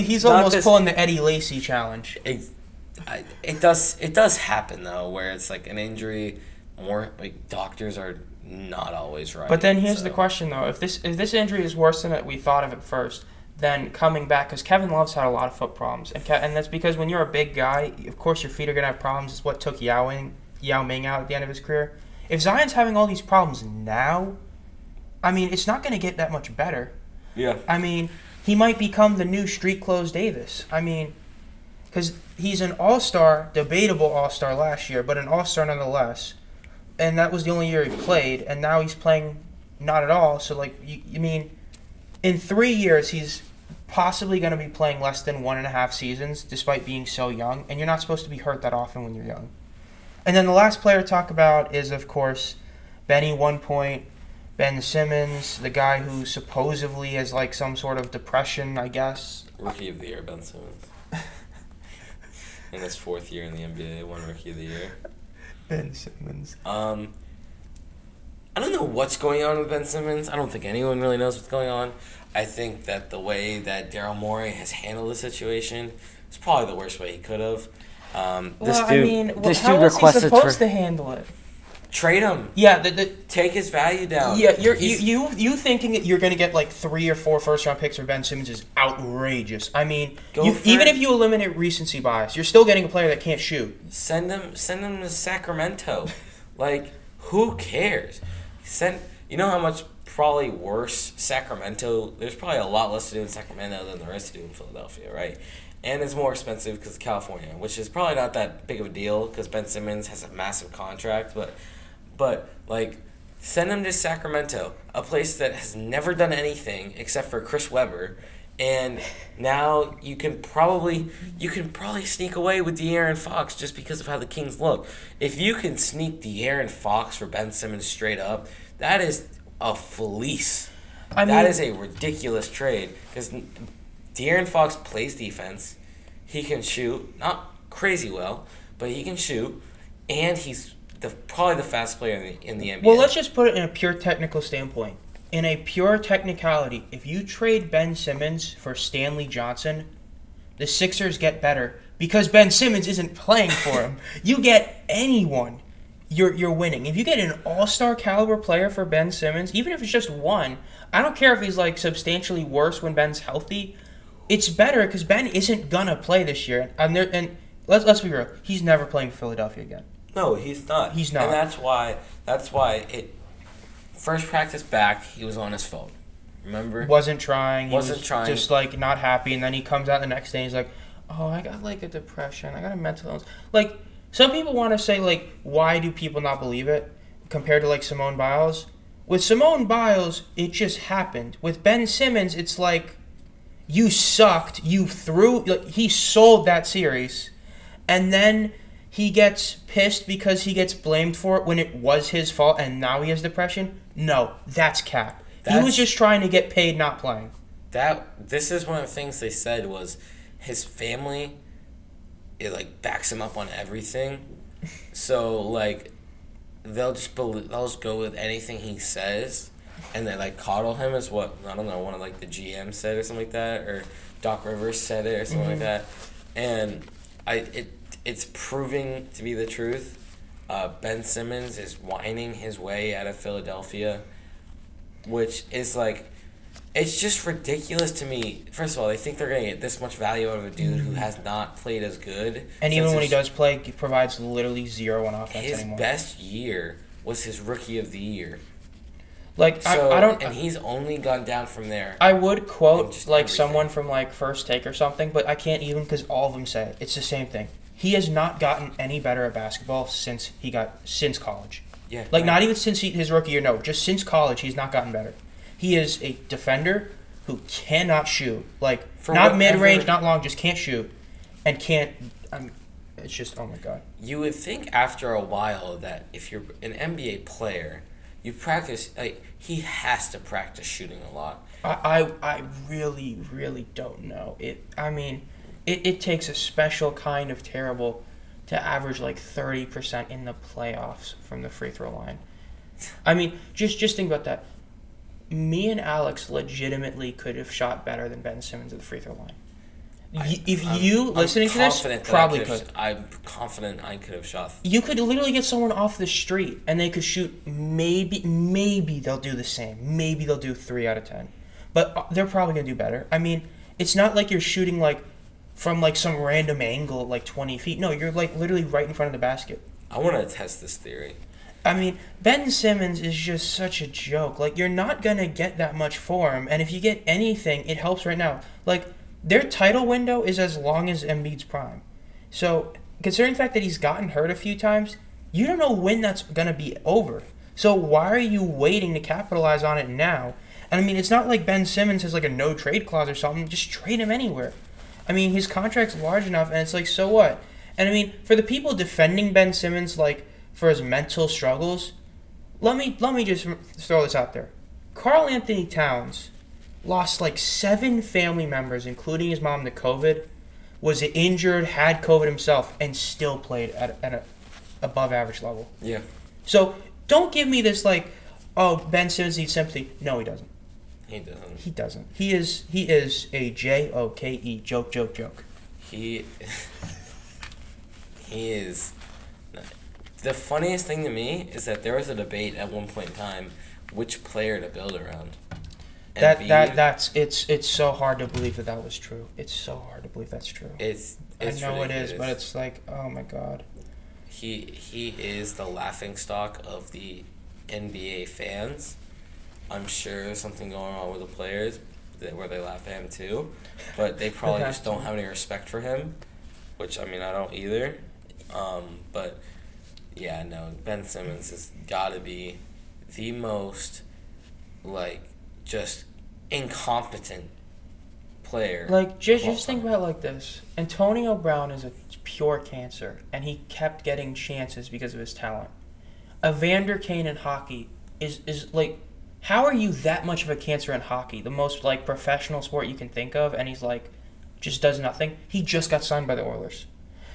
He's almost pulling the Eddie Lacy challenge. It does happen, though, where it's an injury, more doctors are not always right. But then here's the question, though. If this injury is worse than we thought of at first, then coming back, because Kevin Love's had a lot of foot problems, and that's because when you're a big guy, of course your feet are gonna have problems. It's what took Yao Ming out at the end of his career. If Zion's having all these problems now, it's not gonna get that much better. Yeah. He might become the new Street Clothes Davis. Because he's an all-star, debatable all-star last year, but an all-star nonetheless, and that was the only year he played, and now he's playing not at all. So in 3 years, he's possibly going to be playing less than 1.5 seasons, despite being so young, and you're not supposed to be hurt that often when you're young. And then the last player to talk about is, of course, Benny 1 point, Ben Simmons, the guy who supposedly has some sort of depression, I guess. Rookie of the Year, Ben Simmons. In his 4th year in the NBA, won Rookie of the Year. Ben Simmons. I don't know what's going on with Ben Simmons. I don't think anyone really knows what's going on. I think that the way that Daryl Morey has handled the situation is probably the worst way he could have. How was he supposed to handle it? Trade him. Yeah, take his value down. Yeah, you thinking that you're going to get 3 or 4 first-round picks for Ben Simmons is outrageous. Even if you eliminate recency bias, you're still getting a player that can't shoot. Send him to Sacramento. Who cares? You know how much probably worse Sacramento. There's probably a lot less to do in Sacramento than the rest to do in Philadelphia, right? And it's more expensive because of California, which is probably not that big of a deal because Ben Simmons has a massive contract, but send him to Sacramento, a place that has never done anything except for Chris Webber, and now you can probably sneak away with De'Aaron Fox just because of how the Kings look. If you can sneak De'Aaron Fox for Ben Simmons straight up, that is a fleece. That is a ridiculous trade because De'Aaron Fox plays defense. He can shoot, not crazy well, but he can shoot, and he's probably the fastest player in the NBA. Well, let's just put it in a pure technical standpoint. In a pure technicality, if you trade Ben Simmons for Stanley Johnson, the Sixers get better because Ben Simmons isn't playing for him. You get anyone, you're winning. If you get an all-star caliber player for Ben Simmons, even if it's just one, I don't care if he's substantially worse when Ben's healthy. It's better because Ben isn't gonna play this year, and let's be real, he's never playing for Philadelphia again. No, he's not. He's not, and that's why first practice back, he was on his phone. Remember? Wasn't trying. He Wasn't was trying. Just, like, not happy. And then he comes out the next day and he's like, oh, I got, like, a depression. I got a mental illness. Like, some people want to say, like, why do people not believe it compared to, like, Simone Biles? With Simone Biles, it just happened. With Ben Simmons, it's like, you sucked. You threw... Like, he sold that series. And then he gets pissed because he gets blamed for it when it was his fault and now he has depression? No, that's cap. He was just trying to get paid not playing. This is one of the things they said was his family, it, like, backs him up on everything. So, like, they'll just go with anything he says, and they, like, coddle him as what, I don't know, one of, like, the GM said or something like that, or Doc Rivers said it or something like that. And it's proving to be the truth. Ben Simmons is whining his way out of Philadelphia, which is, like, it's just ridiculous to me. First of all, they think they're going to get this much value out of a dude who has not played as good. And even when he does play, he provides literally zero on offense anymore. His best year was his rookie of the year. Like, so, I don't... And he's only gone down from there. I would quote, like, someone from, like, First Take or something, but I can't even because all of them say it. It's the same thing. He has not gotten any better at basketball since college. Yeah. Like, not even since his rookie year, no. Just since college, he's not gotten better. He is a defender who cannot shoot. Like, not mid-range, not long, just can't shoot. And can't... it's just, oh my God. You would think after a while that if you're an NBA player, you practice... Like, he has to practice shooting a lot. I really, really don't know. It takes a special kind of terrible to average like 30% in the playoffs from the free throw line. I mean, just think about that. Me and Alex legitimately could have shot better than Ben Simmons at the free throw line. Listening to this, probably could. I'm confident I could have shot. You could literally get someone off the street and they could shoot. Maybe they'll do the same. Maybe they'll do 3 out of 10. But they're probably going to do better. I mean, it's not like you're shooting like from like some random angle at like 20 feet. No, you're like literally right in front of the basket. I want to test this theory. I mean, Ben Simmons is just such a joke. Like, you're not going to get that much for him. And if you get anything, it helps right now. Like, their title window is as long as Embiid's prime. So, considering the fact that he's gotten hurt a few times, you don't know when that's going to be over. So, why are you waiting to capitalize on it now? And, I mean, it's not like Ben Simmons has, like, a no-trade clause or something. Just trade him anywhere. I mean, his contract's large enough, and it's like, so what? And, I mean, for the people defending Ben Simmons, like, for his mental struggles, let me just throw this out there. Karl Anthony Towns lost like 7 family members, including his mom, to COVID, was injured, had COVID himself, and still played at an above average level. Yeah. So don't give me this like, oh, Ben Simmons needs sympathy. No, he doesn't. He doesn't. He doesn't. He is a J-O-K-E, joke. He is. The funniest thing to me is that there was a debate at one point in time which player to build around. It's so hard to believe that was true. It's so hard to believe that's true. It's I know ridiculous. it is, but it's like, oh my God. He is the laughingstock of the NBA fans. I'm sure there's something going on with the players where they laugh at him too, but they probably just don't have any respect for him, which, I mean, I don't either. But yeah, no, Ben Simmons has got to be the most, like, just incompetent player. Like, just think about it like this. Antonio Brown is a pure cancer, and he kept getting chances because of his talent. Evander Kane in hockey is like, how are you that much of a cancer in hockey? The most, like, professional sport you can think of, and he's, like, just does nothing. He just got signed by the Oilers.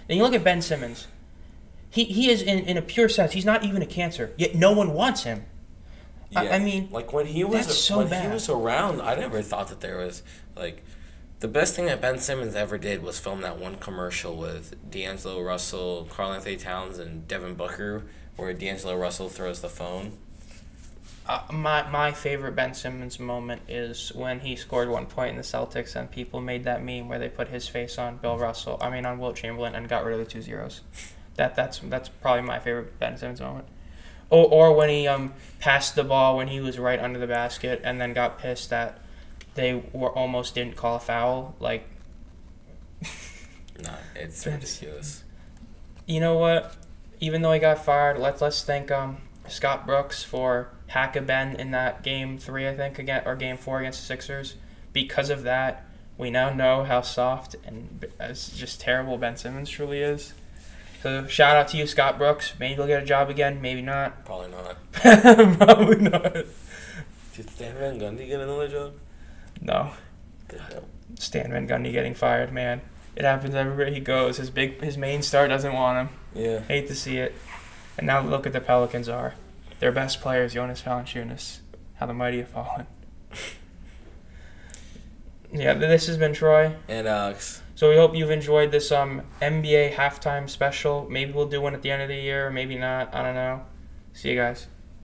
Then you look at Ben Simmons. He is, in a pure sense, he's not even a cancer, yet no one wants him. Yeah. I mean, like, when he was around, I never thought that there was, like, the best thing that Ben Simmons ever did was film that one commercial with D'Angelo Russell, Karl Anthony Towns, and Devin Booker, where D'Angelo Russell throws the phone. My favorite Ben Simmons moment is when he scored 1 point in the Celtics and people made that meme where they put his face on Wilt Chamberlain and got rid of the 2 zeros. That's probably my favorite Ben Simmons moment. Or when he passed the ball when he was right under the basket and then got pissed that they almost didn't call a foul. Like, nah, it's ridiculous. You know what? Even though he got fired, let's thank Scott Brooks for hacking Ben in that game 3, I think, or game 4 against the Sixers. Because of that, we now know how soft and just terrible Ben Simmons truly is. So shout out to you, Scott Brooks. Maybe he'll get a job again. Maybe not. Probably not. Probably not. Did Stan Van Gundy get another job? No. Stan Van Gundy getting fired, man. It happens everywhere he goes. His main star doesn't want him. Yeah. Hate to see it. And now look at the Pelicans are. Their best player is Jonas Valanciunas. How the mighty have fallen. Yeah, this has been Troy. And Alex. So we hope you've enjoyed this NBA halftime special. Maybe we'll do one at the end of the year, maybe not. I don't know. See you guys.